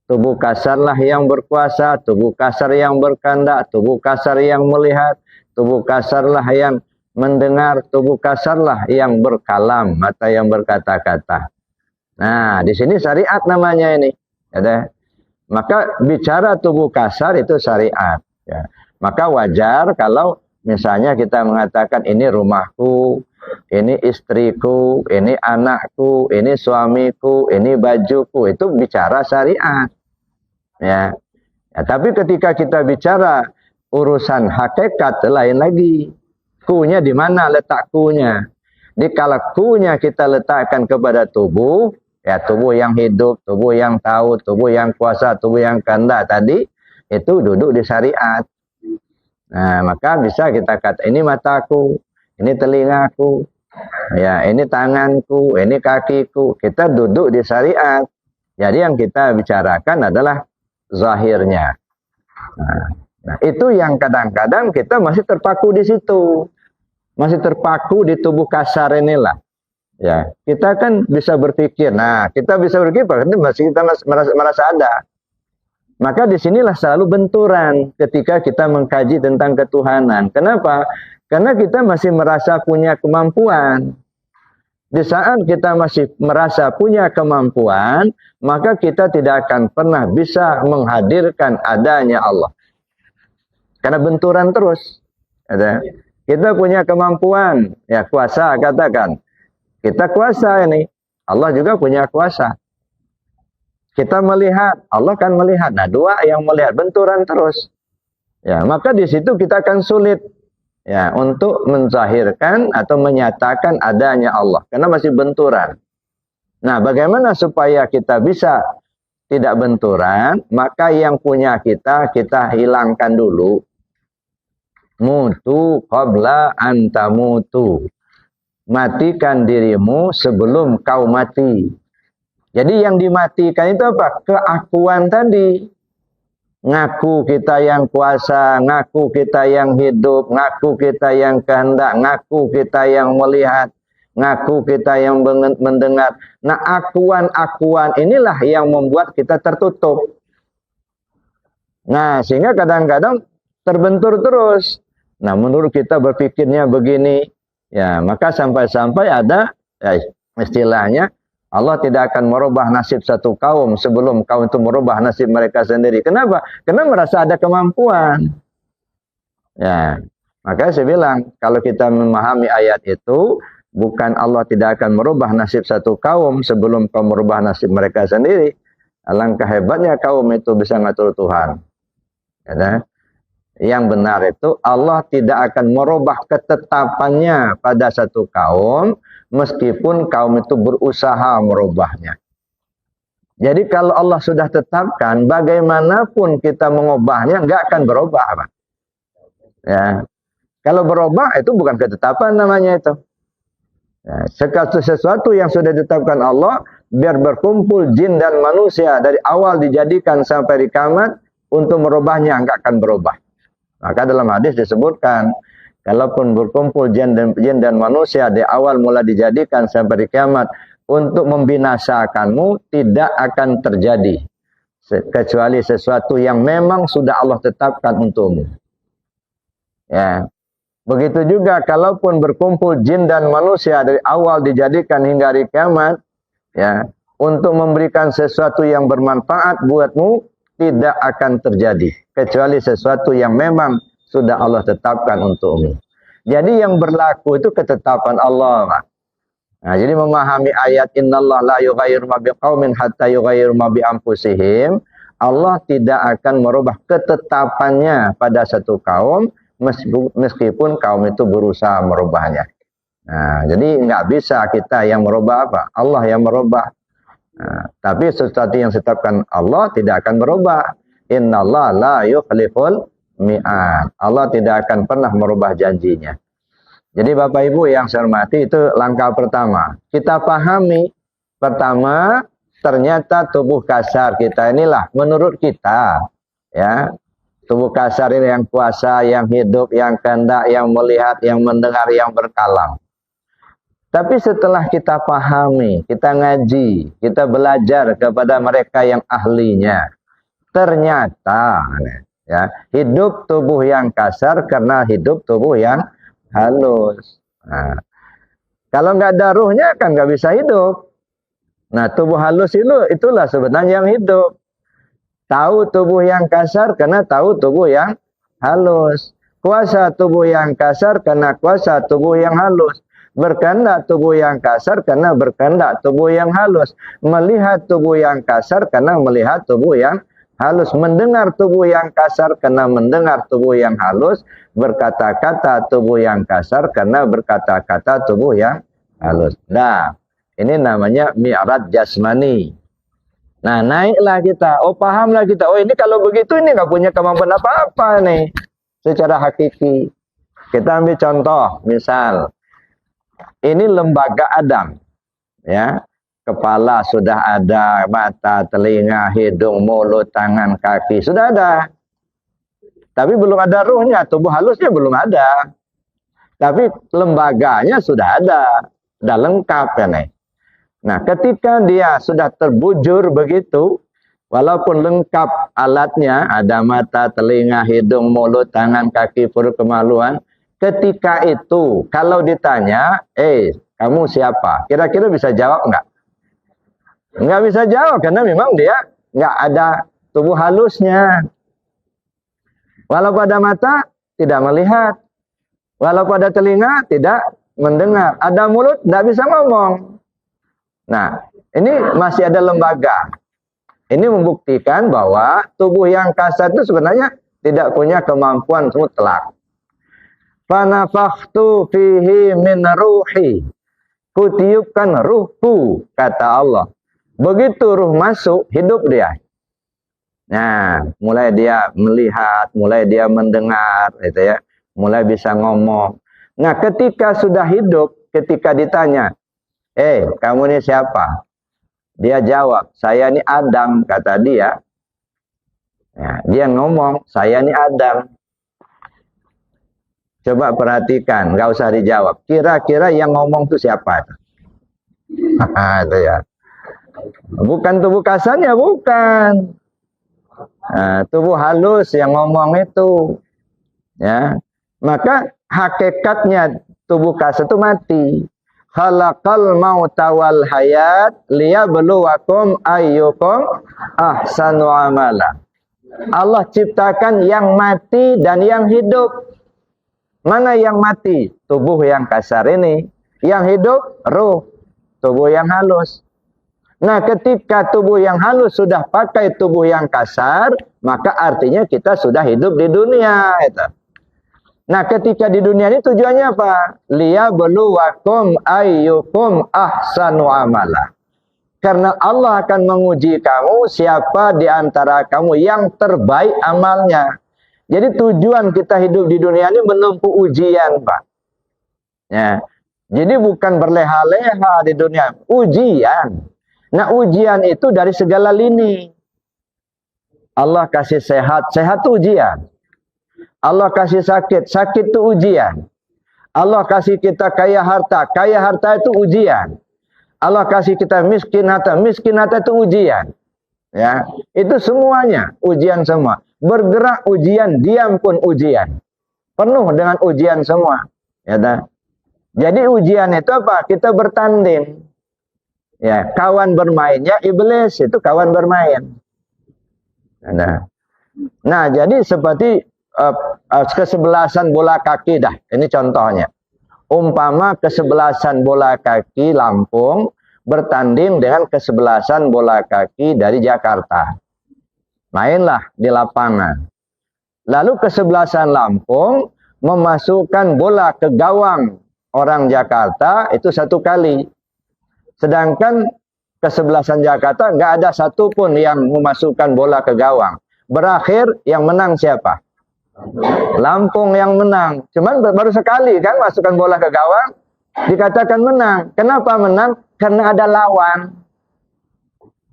Tubuh kasarlah yang berkuasa. Tubuh kasar yang berkehendak. Tubuh kasar yang melihat. Tubuh kasarlah yang mendengar. Tubuh kasarlah yang berkalam atau yang berkata-kata. Nah, di sini syariat namanya ini. Ya, maka bicara tubuh kasar itu syariat. Ya. Maka wajar kalau misalnya kita mengatakan ini rumahku, ini istriku, ini anakku, ini suamiku, ini bajuku, itu bicara syariat. Ya. Ya, tapi ketika kita bicara urusan hakikat lain lagi. Kunya di mana letak kunya? Di kalau kunya kita letakkan kepada tubuh, ya tubuh yang hidup, tubuh yang tahu, tubuh yang kuasa, tubuh yang kehendak tadi, itu duduk di syariat. Nah, maka bisa kita kata ini mataku, ini telingaku, ya ini tanganku, ini kakiku. Kita duduk di syariat. Jadi yang kita bicarakan adalah zahirnya. Nah, itu yang kadang-kadang kita masih terpaku di situ. Masih terpaku di tubuh kasar inilah. Ya, kita kan bisa berpikir. Nah, kita bisa berpikir, masih kita merasa ada. Maka disinilah selalu benturan ketika kita mengkaji tentang ketuhanan. Kenapa? Karena kita masih merasa punya kemampuan. Di saat kita masih merasa punya kemampuan, maka kita tidak akan pernah bisa menghadirkan adanya Allah. Karena benturan terus. Kita punya kemampuan, ya kuasa katakan. Kita kuasa ini, Allah juga punya kuasa. Kita melihat, Allah kan melihat. Nah, dua yang melihat benturan terus. Ya, maka di situ kita akan sulit ya untuk menzahirkan atau menyatakan adanya Allah karena masih benturan. Nah, bagaimana supaya kita bisa tidak benturan? Maka yang punya kita hilangkan dulu. Mutu qabla antamutu. Matikan dirimu sebelum kau mati. Jadi yang dimatikan itu apa? Keakuan tadi. Ngaku kita yang kuasa, ngaku kita yang hidup, ngaku kita yang kehendak, ngaku kita yang melihat, ngaku kita yang mendengar. Nah, akuan-akuan inilah yang membuat kita tertutup. Nah, sehingga kadang-kadang terbentur terus. Nah, menurut kita berpikirnya begini, ya maka sampai-sampai ada ya, istilahnya Allah tidak akan merubah nasib satu kaum sebelum kaum itu merubah nasib mereka sendiri. Kenapa? Karena merasa ada kemampuan. Ya, maka saya bilang kalau kita memahami ayat itu, bukan Allah tidak akan merubah nasib satu kaum sebelum kaum merubah nasib mereka sendiri. Alangkah hebatnya kaum itu bisa ngatur Tuhan. Ya, Yang benar itu Allah tidak akan merubah ketetapannya pada satu kaum meskipun kaum itu berusaha merubahnya. Jadi kalau Allah sudah tetapkan, bagaimanapun kita mengubahnya nggak akan berubah, Pak. Ya. Kalau berubah itu bukan ketetapan namanya itu. Ya, sesuatu yang sudah ditetapkan Allah biar berkumpul jin dan manusia dari awal dijadikan sampai di kiamat untuk merubahnya nggak akan berubah. Maka dalam hadis disebutkan, kalaupun berkumpul jin dan manusia di awal mula dijadikan sampai di kiamat untuk membinasakanmu, tidak akan terjadi kecuali sesuatu yang memang sudah Allah tetapkan untukmu. Ya. Begitu juga kalaupun berkumpul jin dan manusia dari awal dijadikan hingga hari kiamat, ya, untuk memberikan sesuatu yang bermanfaat buatmu, tidak akan terjadi kecuali sesuatu yang memang sudah Allah tetapkan untukmu. Jadi yang berlaku itu ketetapan Allah. Nah, jadi memahami ayat innallaha la yughayyiru ma biqaumin hatta yughayyiru ma bi anfusihim, Allah tidak akan merubah ketetapannya pada satu kaum meskipun kaum itu berusaha merubahnya. Nah, jadi nggak bisa kita yang merubah apa? Allah yang merubah. Nah, tapi sesuatu yang ditetapkan Allah tidak akan berubah. Innallaha la yukhliful mi'ad. Allah tidak akan pernah merubah janjinya. Jadi Bapak Ibu yang saya hormati, itu langkah pertama. Kita pahami pertama, ternyata tubuh kasar kita inilah menurut kita, ya. Tubuh kasar ini yang kuasa, yang hidup, yang kehendak, yang melihat, yang mendengar, yang berkalam. Tapi setelah kita pahami, kita ngaji, kita belajar kepada mereka yang ahlinya, ternyata ya, hidup tubuh yang kasar karena hidup tubuh yang halus. Nah, kalau nggak ada ruhnya kan nggak bisa hidup. Nah, tubuh halus itulah sebenarnya yang hidup. Tahu tubuh yang kasar karena tahu tubuh yang halus. Kuasa tubuh yang kasar karena kuasa tubuh yang halus. Berkehendak tubuh yang kasar karena berkehendak tubuh yang halus. Melihat tubuh yang kasar karena melihat tubuh yang halus. Mendengar tubuh yang kasar karena mendengar tubuh yang halus. Berkata-kata tubuh yang kasar karena berkata-kata tubuh yang halus. Nah, ini namanya mi'raj jasmani. Nah, naiklah kita. Oh, pahamlah kita. Oh, ini kalau begitu ini nggak punya kemampuan apa-apa nih. Secara hakiki. Kita ambil contoh, misal. Ini lembaga Adam, ya, kepala sudah ada, mata, telinga, hidung, mulut, tangan, kaki sudah ada, tapi belum ada ruhnya, tubuh halusnya belum ada, tapi lembaganya sudah ada, sudah lengkap ya nih. Nah, ketika dia sudah terbujur begitu, walaupun lengkap alatnya, ada mata, telinga, hidung, mulut, tangan, kaki, perut, kemaluan. Ketika itu, kalau ditanya, kamu siapa? Kira-kira bisa jawab nggak? Nggak bisa jawab, karena memang dia nggak ada tubuh halusnya. Walau pada mata, tidak melihat. Walau pada telinga, tidak mendengar. Ada mulut, nggak bisa ngomong. Nah, ini masih ada lembaga. Ini membuktikan bahwa tubuh yang kasar itu sebenarnya tidak punya kemampuan mutlak. Fanafakhtu fihi min ruhi. Kutiupkan ruhku, kata Allah. Begitu ruh masuk, hidup dia. Nah, mulai dia melihat, mulai dia mendengar, gitu ya. Mulai bisa ngomong. Nah, ketika sudah hidup, ketika ditanya, kamu ini siapa? Dia jawab, saya ini Adam, kata dia. Nah, dia ngomong, saya ini Adam. Coba perhatikan, nggak usah dijawab. Kira-kira yang ngomong itu siapa? Itu ya. Bukan tubuh kasarnya, bukan. Nah, tubuh halus yang ngomong itu. Ya, maka hakikatnya tubuh kasar itu mati. Khalaqal mauta wal hayat liyabluwakum ayyukum ahsanu amala. Allah ciptakan yang mati dan yang hidup. Mana yang mati? Tubuh yang kasar ini. Yang hidup, ruh. Tubuh yang halus. Nah, ketika tubuh yang halus sudah pakai tubuh yang kasar, maka artinya kita sudah hidup di dunia. Itu. Nah, ketika di dunia ini tujuannya apa? Liyabluwakum ayyukum ahsanu amala. Karena Allah akan menguji kamu siapa di antara kamu yang terbaik amalnya. Jadi tujuan kita hidup di dunia ini menempuh ujian, Pak. Ya. Jadi bukan berleha-leha di dunia, ujian. Nah, ujian itu dari segala lini. Allah kasih sehat, sehat itu ujian. Allah kasih sakit, sakit itu ujian. Allah kasih kita kaya harta itu ujian. Allah kasih kita miskin harta itu ujian. Ya, itu semuanya ujian semua. Bergerak ujian, diam pun ujian. Penuh dengan ujian semua. Ya, dah. Jadi ujian itu apa? Kita bertanding. Ya, kawan bermainnya iblis itu kawan bermain. Nah, jadi seperti kesebelasan bola kaki dah. Ini contohnya. Umpama kesebelasan bola kaki Lampung bertanding dengan kesebelasan bola kaki dari Jakarta. Mainlah di lapangan. Lalu kesebelasan Lampung memasukkan bola ke gawang orang Jakarta itu 1 kali. Sedangkan kesebelasan Jakarta nggak ada satupun yang memasukkan bola ke gawang. Berakhir yang menang siapa? Lampung yang menang. Cuman baru sekali kan masukkan bola ke gawang, dikatakan menang. Kenapa menang? Karena ada lawan.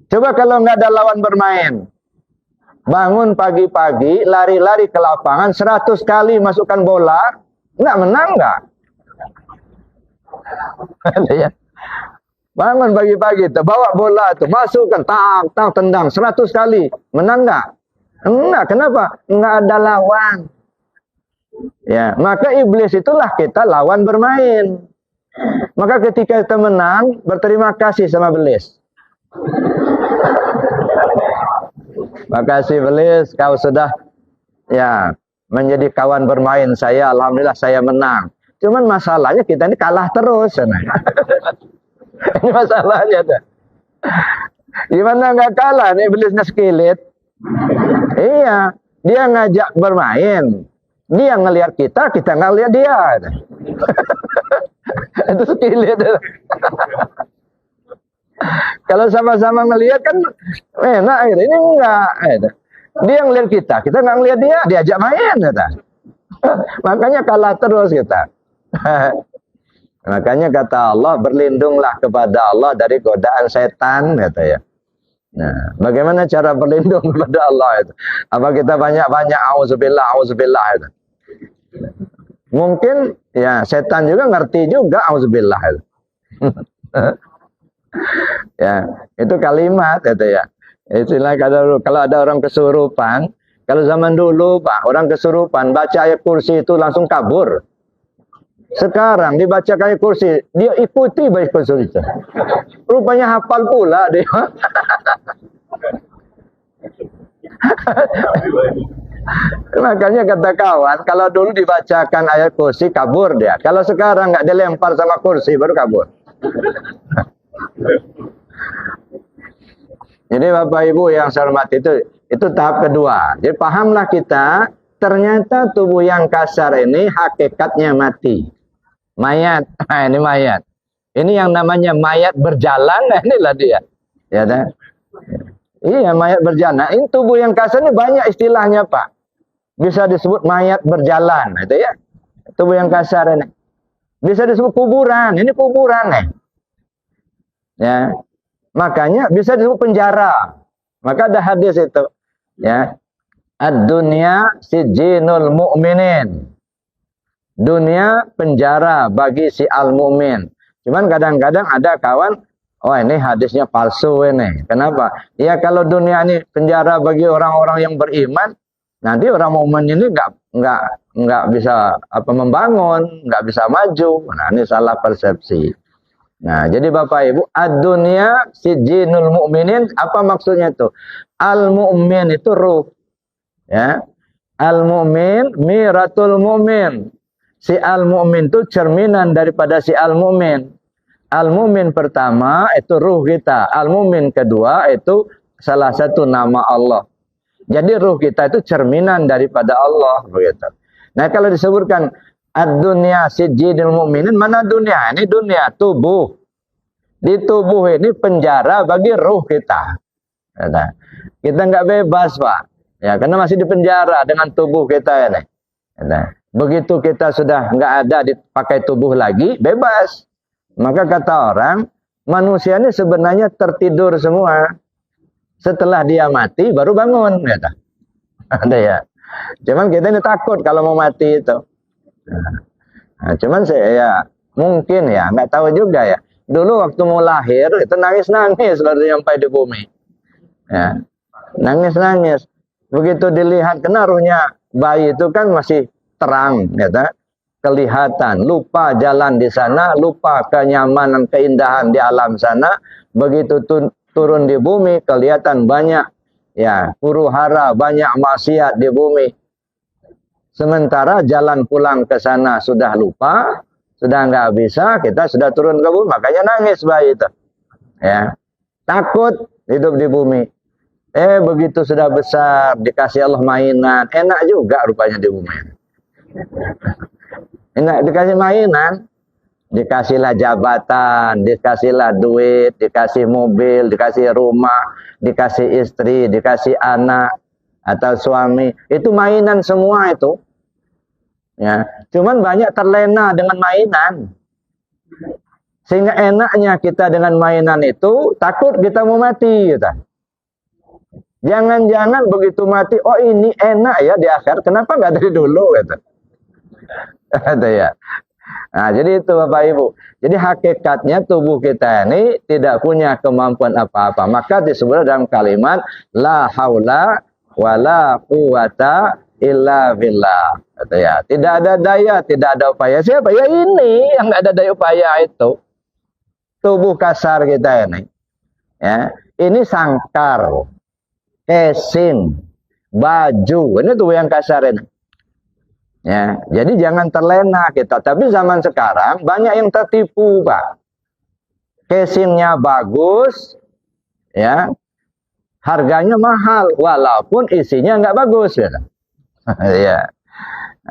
Coba kalau nggak ada lawan bermain. Bangun pagi-pagi, lari-lari ke lapangan, 100 kali masukkan bola, nggak menang nggak? Bangun pagi-pagi, bawa bola, masukkan, tak, tendang, 100 kali, menang nggak? Enggak, kenapa? Enggak ada lawan. Ya, maka iblis itulah kita lawan bermain. Maka ketika kita menang, berterima kasih sama iblis. Makasih iblis, kau sudah ya menjadi kawan bermain saya. Alhamdulillah saya menang. Cuman masalahnya kita ini kalah terus. Ini masalahnya. Gimana nggak kalah? Nih iblisnya sekilit. Iya, dia ngajak bermain. Dia ngelihat kita nggak lihat dia. Itu sekilit. Kalau sama-sama ngelihat kan enak. Ini enggak. Dia ngelihat kita nggak ngelihat dia. Diajak main. Makanya kalah terus kita. Makanya kata Allah, berlindunglah kepada Allah dari godaan setan. Kata ya. Nah, bagaimana cara berlindung kepada Allah itu? Apa kita banyak-banyak auzubillah itu? Mungkin ya setan juga ngerti juga auzubillah itu. Ya, itu kalimat itu ya. Istilah kalau ada orang kesurupan, kalau zaman dulu Pak, orang kesurupan baca ayat kursi itu langsung kabur. Sekarang dibaca ayat kursi, dia ikuti baca kursi itu. Rupanya hafal pula dia. Makanya kata kawan, kalau dulu dibacakan ayat kursi kabur dia. Kalau sekarang nggak dilempar sama kursi baru kabur. Jadi Bapak Ibu yang saya hormati itu tahap kedua. Jadi pahamlah kita, ternyata tubuh yang kasar ini hakikatnya mati. Mayat, nah, ini mayat. Ini yang namanya mayat berjalan, nah inilah dia. Ya kan? Iya, mayat berjalan. Nah, ini tubuh yang kasar ini banyak istilahnya, Pak. Bisa disebut mayat berjalan, itu ya. Tubuh yang kasar ini. Bisa disebut kuburan, ini kuburan nih. Ya. Makanya bisa disebut penjara. Maka ada hadis itu, ya. Ad-dunya sijinul mu'minin. Dunia penjara bagi si al-mu'min. Cuman kadang-kadang ada kawan, oh ini hadisnya palsu ini. Kenapa? Ya kalau dunia ini penjara bagi orang-orang yang beriman, nanti orang mukmin ini nggak bisa membangun, nggak bisa maju. Nah ini salah persepsi. Nah jadi Bapak Ibu, ad-dunya sijinul mu'minin, apa maksudnya itu? Al-mu'min itu ruh, ya. Al-mu'min miratul mu'min. Si al-mu'min itu cerminan daripada si al-mu'min. Al-mumin pertama itu ruh kita. Al-mumin kedua itu salah satu nama Allah. Jadi ruh kita itu cerminan daripada Allah begitu. Nah, kalau disebutkan ad-dunya sijjinul mu'minin, mana dunia? Ini dunia tubuh. Di tubuh ini penjara bagi ruh kita. Kita nggak bebas, Pak. Ya, karena masih di penjara dengan tubuh kita ini. Begitu kita sudah nggak ada dipakai tubuh lagi, bebas. Maka kata orang, manusia ini sebenarnya tertidur semua. Setelah dia mati, baru bangun. Gitu. Ada ya. Cuman kita ini takut kalau mau mati itu. Nah, cuman saya ya, mungkin ya, nggak tahu juga ya. Dulu waktu mau lahir, itu nangis-nangis baru sampai di bumi. Ya. Nangis-nangis. Begitu dilihat, kena ruhnya bayi itu kan masih terang. Gitu. Kelihatan, lupa jalan di sana, lupa kenyamanan, keindahan di alam sana. Begitu turun di bumi, kelihatan banyak ya huru-hara, banyak maksiat di bumi. Sementara jalan pulang ke sana sudah lupa, sudah nggak bisa, kita sudah turun ke bumi, makanya nangis bayi itu. Ya, takut hidup di bumi. Begitu sudah besar, dikasih Allah mainan, enak juga rupanya di bumi. Enak dikasih mainan, dikasihlah jabatan, dikasihlah duit, dikasih mobil, dikasih rumah, dikasih istri, dikasih anak atau suami. Itu mainan semua itu. Ya, cuman banyak terlena dengan mainan. Sehingga enaknya kita dengan mainan itu takut kita mau mati gitu. Jangan-jangan begitu mati, oh ini enak ya di akhir, kenapa nggak dari dulu gitu. Ada ya. Nah, jadi itu Bapak Ibu. Jadi hakikatnya tubuh kita ini tidak punya kemampuan apa-apa. Maka disebut dalam kalimat la haula wala quwata illa billah. Gitu ya. Tidak ada daya, tidak ada upaya. Siapa? Ya ini yang nggak ada daya upaya itu. Tubuh kasar kita ini. Ya. Ini sangkar, casing, baju. Ini tubuh yang kasar ini. Ya, jadi jangan terlena kita. Tapi zaman sekarang banyak yang tertipu, Pak. Casingnya bagus, ya, harganya mahal, walaupun isinya nggak bagus, ya. Ya.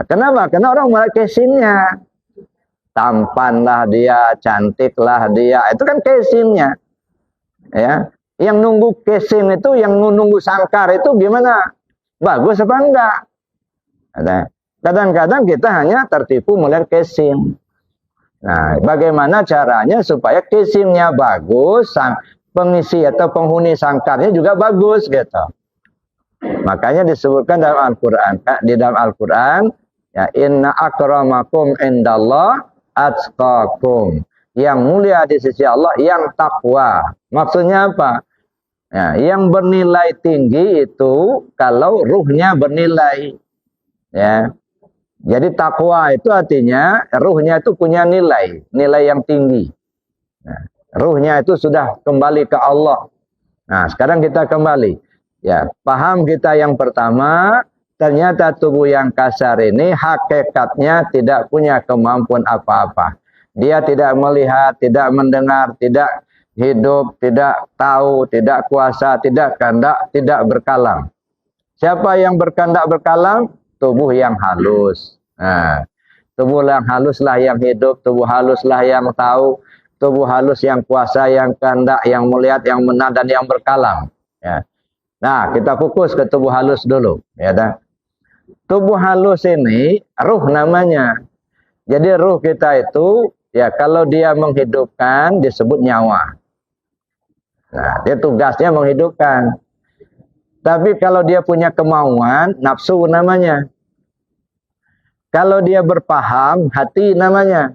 Kenapa? Karena orang melihat casingnya, tampanlah dia, cantiklah dia, itu kan casingnya, ya. Yang nunggu casing itu, yang nunggu sangkar itu gimana? Bagus apa enggak? Ada. Kadang-kadang kita hanya tertipu melihat casing. Nah, bagaimana caranya supaya casingnya bagus, pengisi atau penghuni sangkarnya juga bagus gitu. Makanya disebutkan dalam Al-Quran, di dalam Al-Quran, ya inna akramakum indallah atqakum. Yang mulia di sisi Allah yang takwa. Maksudnya apa? Ya, yang bernilai tinggi itu kalau ruhnya bernilai. Ya. Jadi takwa itu artinya ruhnya itu punya nilai yang tinggi. Nah, ruhnya itu sudah kembali ke Allah. Nah, sekarang kita kembali. Ya, paham kita yang pertama, ternyata tubuh yang kasar ini hakikatnya tidak punya kemampuan apa-apa. Dia tidak melihat, tidak mendengar, tidak hidup, tidak tahu, tidak kuasa, tidak kehendak, tidak berkalam. Siapa yang berkehendak berkalam? Tubuh yang halus. Nah, tubuh yang haluslah yang hidup, tubuh haluslah yang tahu, tubuh halus yang kuasa, yang kehendak, yang melihat, yang benar dan yang berkalam. Ya. Nah, kita fokus ke tubuh halus dulu. Ya, tubuh halus ini ruh namanya. Jadi ruh kita itu, ya kalau dia menghidupkan disebut nyawa. Nah, dia tugasnya menghidupkan. Tapi kalau dia punya kemauan, nafsu namanya. Kalau dia berpaham, hati namanya.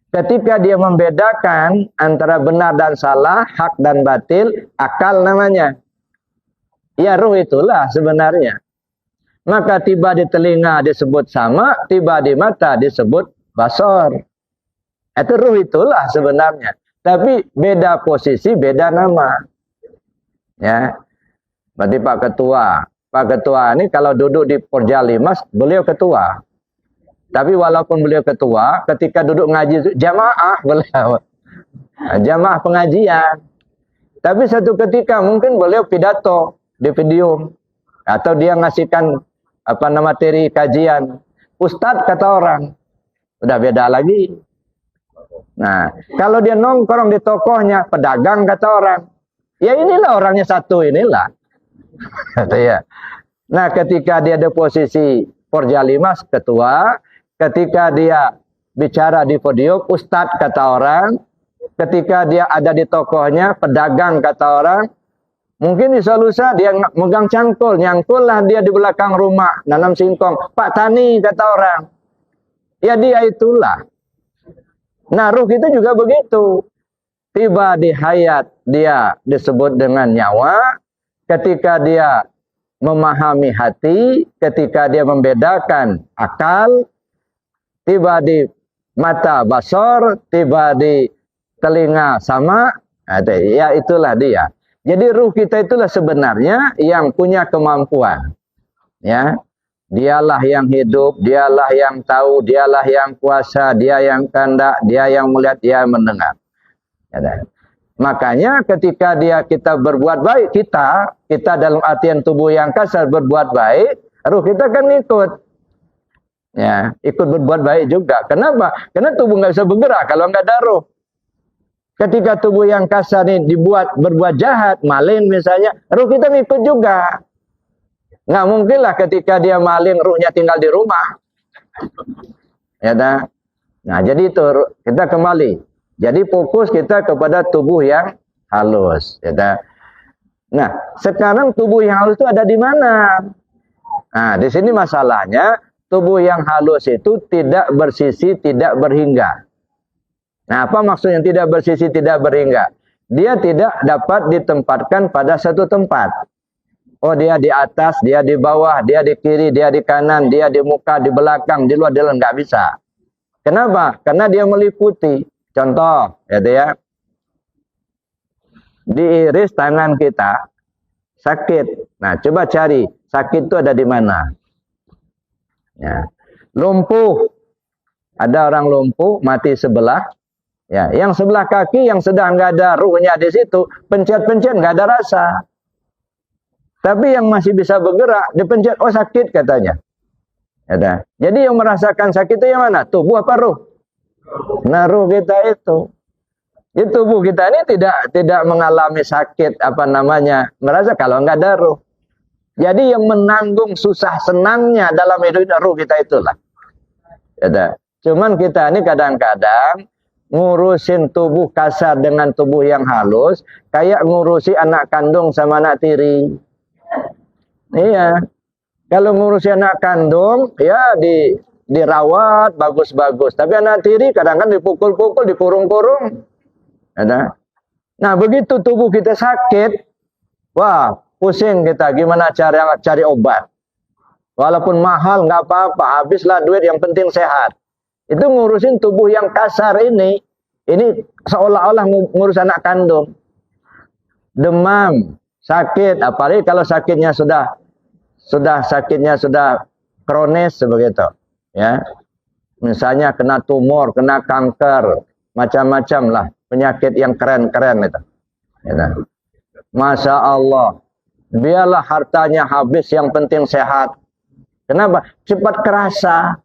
Ketika dia membedakan antara benar dan salah, hak dan batil, akal namanya. Ya ruh itulah sebenarnya. Maka tiba di telinga disebut sama, tiba di mata disebut basor. Itu ruh itulah sebenarnya. Tapi beda posisi, beda nama. Ya. Berarti Pak Ketua ini kalau duduk di Porja Limas, beliau ketua. Tapi walaupun beliau ketua, ketika duduk ngaji jamaah beliau. jamaah pengajian. Tapi satu ketika mungkin beliau pidato di video atau dia ngasihkan materi kajian. Ustadz kata orang, udah beda lagi. Nah, kalau dia nongkrong di tokohnya, pedagang kata orang, ya inilah orangnya satu inilah. Ya. Nah, ketika dia ada posisi Porja 5 ketua, ketika dia bicara di podium, Ustadz kata orang, ketika dia ada di tokohnya, pedagang kata orang, mungkin di lusa dia megang cangkul, nyangkul lah dia di belakang rumah, nanam singkong. Pak Tani kata orang. Ya dia itulah. Nah ruh kita juga begitu. Tiba di hayat dia disebut dengan nyawa, ketika dia memahami hati, ketika dia membedakan akal, tiba di mata basor, tiba di telinga sama, ya itulah dia. Jadi ruh kita itulah sebenarnya yang punya kemampuan. Ya, dialah yang hidup, dialah yang tahu, dialah yang kuasa, dia yang kehendak, dia yang melihat, dia yang mendengar. Ya, makanya ketika kita berbuat baik, kita dalam artian tubuh yang kasar berbuat baik, ruh kita kan ikut. Ya, ikut berbuat baik juga. Kenapa? Karena tubuh nggak bisa bergerak kalau nggak ada ruh. Ketika tubuh yang kasar ini berbuat jahat, maling misalnya, ruh kita ngikut juga. Nggak mungkin lah ketika dia maling, ruhnya tinggal di rumah. Ya, nah jadi itu kita kembali. Jadi fokus kita kepada tubuh yang halus. Ya, nah sekarang tubuh yang halus itu ada di mana? Nah di sini masalahnya tubuh yang halus itu tidak bersisi, tidak berhingga. Nah, apa maksudnya tidak bersisi, tidak berhingga? Dia tidak dapat ditempatkan pada satu tempat. Oh, dia di atas, dia di bawah, dia di kiri, dia di kanan, dia di muka, di belakang, di luar, nggak bisa. Kenapa? Karena dia meliputi. Contoh, ya. Di iris tangan kita sakit. Nah, coba cari sakit itu ada di mana? Ya. Lumpuh. Ada orang lumpuh, mati sebelah. Ya, yang sebelah kaki yang sedang nggak ada ruhnya di situ, pencet-pencet nggak ada rasa. Tapi yang masih bisa bergerak, dipencet, oh sakit katanya. Ya, jadi yang merasakan sakit itu yang mana? Tubuh apa ruh? Nah ruh kita itu. Jadi tubuh kita ini tidak mengalami sakit merasa kalau nggak ada ruh. Jadi yang menanggung susah senangnya dalam hidup ruh kita itulah. Ya, cuman kita ini kadang-kadang ngurusin tubuh kasar dengan tubuh yang halus, kayak ngurusi anak kandung sama anak tiri. Iya. Kalau ngurusi anak kandung, ya dirawat bagus-bagus. Tapi anak tiri kadang-kadang dipukul-pukul, dikurung-kurung. Ada. Nah, begitu tubuh kita sakit, wah, pusing kita gimana cari obat. Walaupun mahal nggak apa-apa, habislah duit, yang penting sehat. Itu ngurusin tubuh yang kasar ini seolah-olah ngurus anak kandung. Demam, sakit, apalagi kalau sakitnya sudah kronis begitu, ya. Misalnya kena tumor, kena kanker, macam-macam lah penyakit yang keren-keren itu. Ya. Masya Allah, biarlah hartanya habis, yang penting sehat. Kenapa? Cepat kerasa.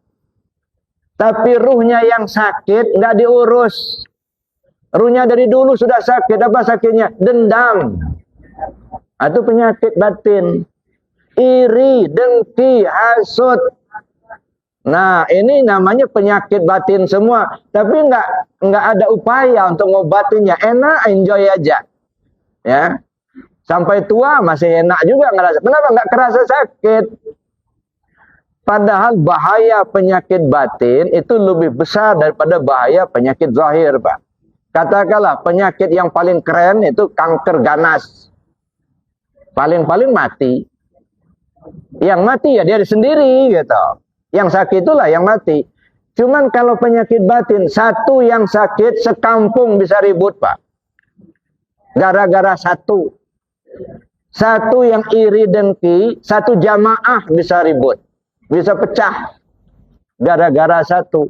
Tapi ruhnya yang sakit nggak diurus. Ruhnya dari dulu sudah sakit. Apa sakitnya? Dendam. Itu penyakit batin. Iri, dengki, hasut. Nah, ini namanya penyakit batin semua. Tapi nggak ada upaya untuk ngobatinnya. Enak, enjoy aja. Ya. Sampai tua masih enak juga ngerasa. Kenapa nggak kerasa sakit? Padahal bahaya penyakit batin itu lebih besar daripada bahaya penyakit zahir, Pak. Katakanlah penyakit yang paling keren itu kanker ganas. Paling-paling mati. Yang mati ya dia sendiri gitu. Yang sakit itulah yang mati. Cuman kalau penyakit batin, satu yang sakit sekampung bisa ribut, Pak. Gara-gara satu. Satu yang iri dengki, satu jamaah bisa ribut. Bisa pecah gara-gara satu,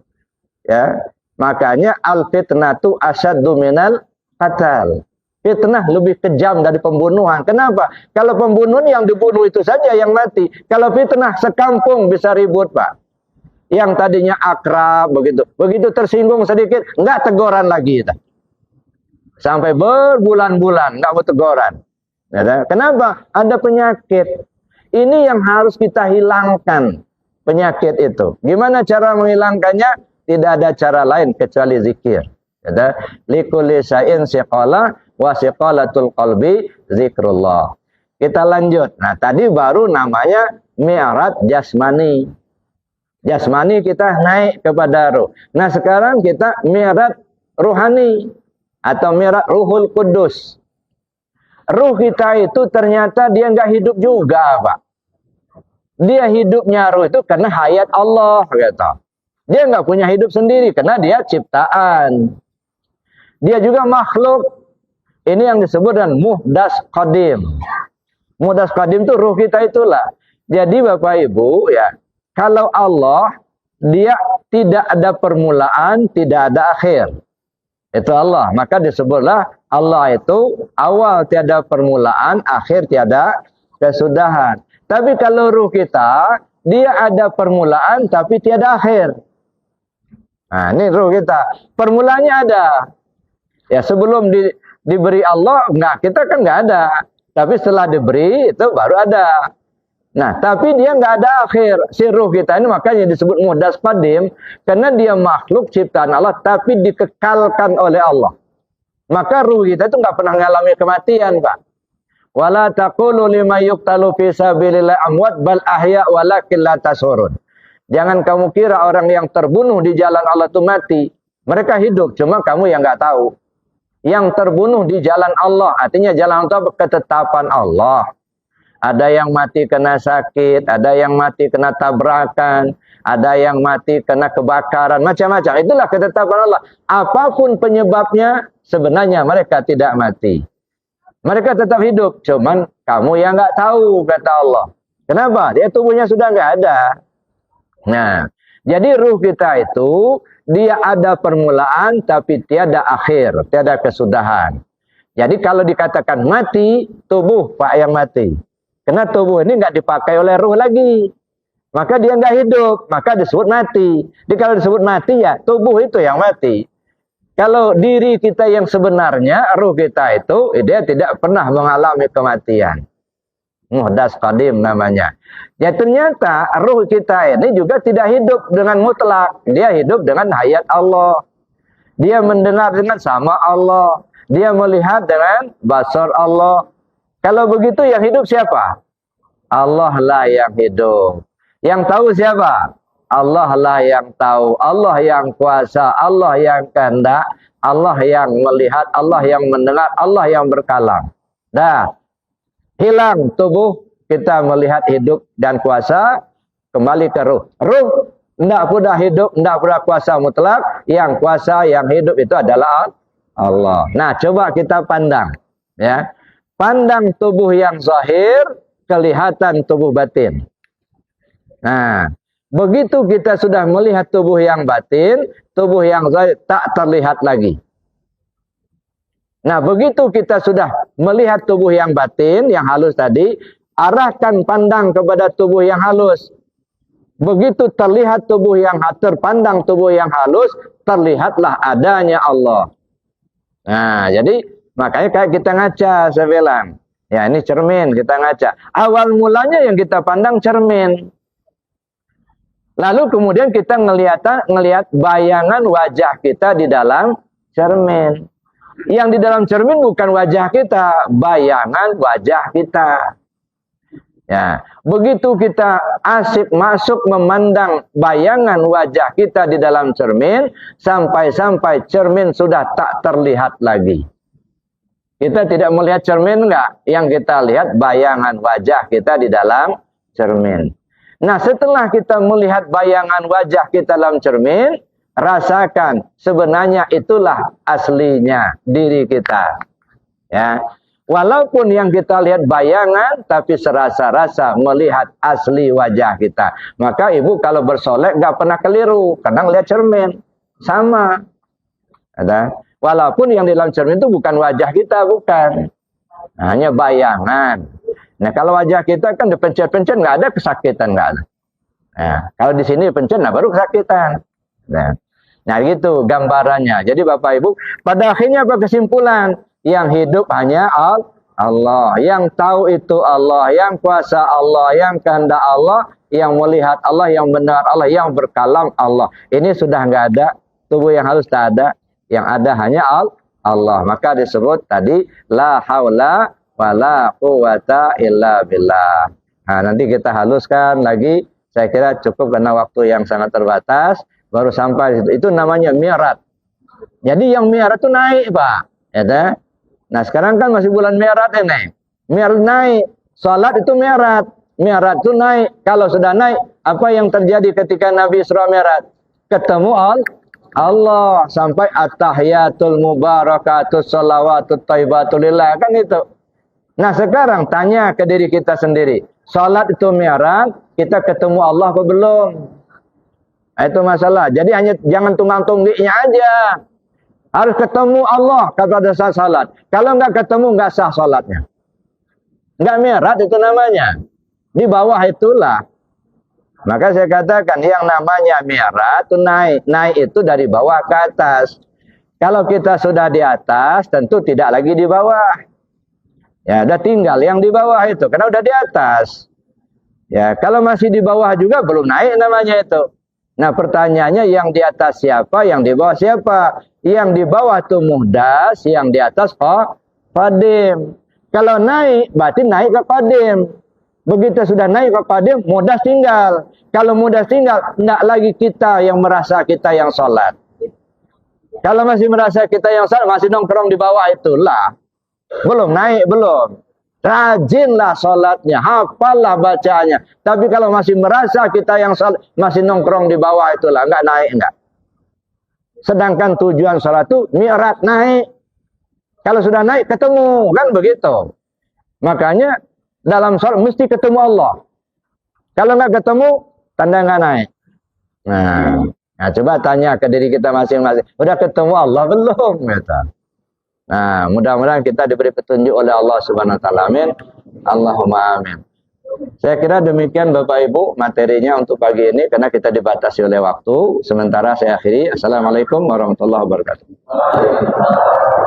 ya. Makanya al fitnatu asyaddu minal qatal. Fitnah lebih kejam dari pembunuhan. Kenapa? Kalau pembunuhan yang dibunuh itu saja yang mati. Kalau fitnah sekampung bisa ribut, Pak. Yang tadinya akrab begitu. Begitu tersinggung sedikit, enggak teguran lagi. Sampai berbulan-bulan enggak mau teguran. Kenapa? Ada penyakit. Ini yang harus kita hilangkan. Penyakit itu. Gimana cara menghilangkannya? Tidak ada cara lain kecuali zikir. Likulli syai'in siqala wa siqalatul qalbi zikrullah. Kita lanjut. Nah, tadi baru namanya mi'raj jasmani. Jasmani kita naik kepada ruh. Nah, sekarang kita mi'raj ruhani atau mi'raj ruhul kudus. Ruh kita itu ternyata dia enggak hidup juga, Pak. Dia hidupnya ruh itu karena hayat Allah, kata. Dia enggak punya hidup sendiri karena dia ciptaan. Dia juga makhluk. Ini yang disebut dengan muhdas qadim. Muhdas qadim itu ruh kita itulah. Jadi Bapak Ibu ya, kalau Allah dia tidak ada permulaan, tidak ada akhir. Itu Allah. Maka disebutlah Allah itu awal tiada permulaan, akhir tiada kesudahan. Tapi kalau ruh kita, dia ada permulaan tapi tiada akhir. Nah, ini ruh kita. Permulaannya ada. Ya, sebelum diberi Allah, kita kan enggak ada. Tapi setelah diberi, itu baru ada. Nah, tapi dia enggak ada akhir. Si ruh kita ini makanya disebut muhdas qadim. Karena dia makhluk ciptaan Allah, tapi dikekalkan oleh Allah. Maka ruh kita itu enggak pernah mengalami kematian, Pak. Wala taqulu lima yuqtalu fi sabilillah amwat bal ahya walakin la tashurun. Jangan kamu kira orang yang terbunuh di jalan Allah itu mati. Mereka hidup, cuma kamu yang enggak tahu. Yang terbunuh di jalan Allah, artinya jalan Allah ketetapan Allah. Ada yang mati kena sakit, ada yang mati kena tabrakan, ada yang mati kena kebakaran, macam-macam. Itulah ketetapan Allah. Apapun penyebabnya, sebenarnya mereka tidak mati. Mereka tetap hidup, cuman kamu yang enggak tahu, kata Allah. Kenapa? Dia tubuhnya sudah enggak ada. Nah, jadi ruh kita itu, dia ada permulaan tapi tiada akhir, tiada kesudahan. Jadi kalau dikatakan mati, tubuh Pak yang mati. Karena tubuh ini enggak dipakai oleh ruh lagi. Maka dia enggak hidup, maka disebut mati. Jadi kalau disebut mati ya, tubuh itu yang mati. Kalau diri kita yang sebenarnya, ruh kita itu, dia tidak pernah mengalami kematian. Muhdas qadim namanya. Ya ternyata ruh kita ini juga tidak hidup dengan mutlak. Dia hidup dengan hayat Allah. Dia mendengar dengan sama Allah. Dia melihat dengan basar Allah. Kalau begitu yang hidup siapa? Allah lah yang hidup. Yang tahu siapa? Allah lah yang tahu, Allah yang kuasa, Allah yang kehendak, Allah yang melihat, Allah yang mendengar, Allah yang berkalam. Dah, hilang tubuh, kita melihat hidup dan kuasa, kembali ke ruh. Ruh tidak pernah hidup, tidak pernah kuasa mutlak, yang kuasa, yang hidup itu adalah Allah. Nah, coba kita pandang. Ya, pandang tubuh yang zahir, kelihatan tubuh batin. Nah, begitu kita sudah melihat tubuh yang batin, tubuh yang zahir tak terlihat lagi. Nah, begitu kita sudah melihat tubuh yang batin, yang halus tadi, arahkan pandang kepada tubuh yang halus. Begitu terlihat tubuh yang terpandang tubuh yang halus, terlihatlah adanya Allah. Nah, jadi makanya kayak kita ngaca, saya bilang. Ya, ini cermin, kita ngaca. Awal mulanya yang kita pandang cermin. Lalu kemudian kita ngelihat bayangan wajah kita di dalam cermin. Yang di dalam cermin bukan wajah kita, bayangan wajah kita. Ya, begitu kita asik masuk memandang bayangan wajah kita di dalam cermin, sampai-sampai cermin sudah tak terlihat lagi. Kita tidak melihat cermin enggak? Yang kita lihat bayangan wajah kita di dalam cermin. Nah, setelah kita melihat bayangan wajah kita dalam cermin, rasakan sebenarnya itulah aslinya diri kita. Ya. Walaupun yang kita lihat bayangan, tapi serasa-rasa melihat asli wajah kita. Maka ibu kalau bersolek nggak pernah keliru, karena lihat cermin. Sama. Ada. Walaupun yang di dalam cermin itu bukan wajah kita, bukan. Nah, hanya bayangan. Nah, kalau wajah kita kan dipencet-pencet nggak ada kesakitan, nggak ada. Nah, kalau di sini pencet, nah baru kesakitan. Nah, gitu gambarannya. Jadi Bapak Ibu, pada akhirnya apa kesimpulan? Yang hidup hanya Allah. Yang tahu itu Allah. Yang kuasa Allah. Yang kehendak Allah. Yang melihat Allah. Yang benar Allah. Yang berkalam Allah. Ini sudah nggak ada. Tubuh yang halus tak ada. Yang ada hanya Allah. Maka disebut tadi la haula wala quwata illa billah. Nah, nanti kita haluskan lagi. Saya kira cukup karena waktu yang sangat terbatas. Baru sampai di situ. Itu namanya mi'raj. Jadi yang mi'raj itu naik, Pak. Ya, nah, sekarang kan masih bulan mi'raj ini. Mi'raj naik. Salat itu mi'raj. Mi'raj itu naik. Kalau sudah naik, apa yang terjadi ketika Nabi Isra Mi'raj? Ketemu Allah sampai at-tahiyatul mubarakatus shalawatut thayyibatulillah, kan itu. Nah, sekarang tanya ke diri kita sendiri. Salat itu mi'raj, kita ketemu Allah apa belum? Nah, itu masalah. Jadi hanya jangan tunggang-tunggiknya aja. Harus ketemu Allah pada saat salat. Kalau enggak ketemu, enggak sah salatnya. Enggak mi'raj itu namanya. Di bawah itulah. Maka saya katakan yang namanya mi'raj itu naik. Naik itu dari bawah ke atas. Kalau kita sudah di atas, tentu tidak lagi di bawah. Ya, udah tinggal yang di bawah itu. Karena udah di atas. Ya, kalau masih di bawah juga belum naik namanya itu. Nah, pertanyaannya yang di atas siapa, yang di bawah siapa? Yang di bawah itu muhdas, yang di atas qadim. Kalau naik, berarti naik ke qadim. Begitu sudah naik ke qadim, muhdas tinggal. Kalau muhdas tinggal, tidak lagi kita yang merasa kita yang sholat. Kalau masih merasa kita yang sholat, masih nongkrong di bawah itulah. Belum naik, belum. Rajinlah sholatnya, hafallah bacanya. Tapi kalau masih merasa kita yang sholat, masih nongkrong di bawah itulah, enggak naik, enggak. Sedangkan tujuan sholat itu mi'raj, naik. Kalau sudah naik, ketemu, kan begitu. Makanya dalam sholat mesti ketemu Allah. Kalau enggak ketemu, tanda enggak naik. Nah, coba tanya ke diri kita masing-masing. Udah ketemu Allah belum? Gitu. Nah, mudah-mudahan kita diberi petunjuk oleh Allah Subhanahu wa taala. Amin. Allahumma amin. Saya kira demikian Bapak Ibu materinya untuk pagi ini karena kita dibatasi oleh waktu. Sementara saya akhiri. Assalamualaikum warahmatullahi wabarakatuh.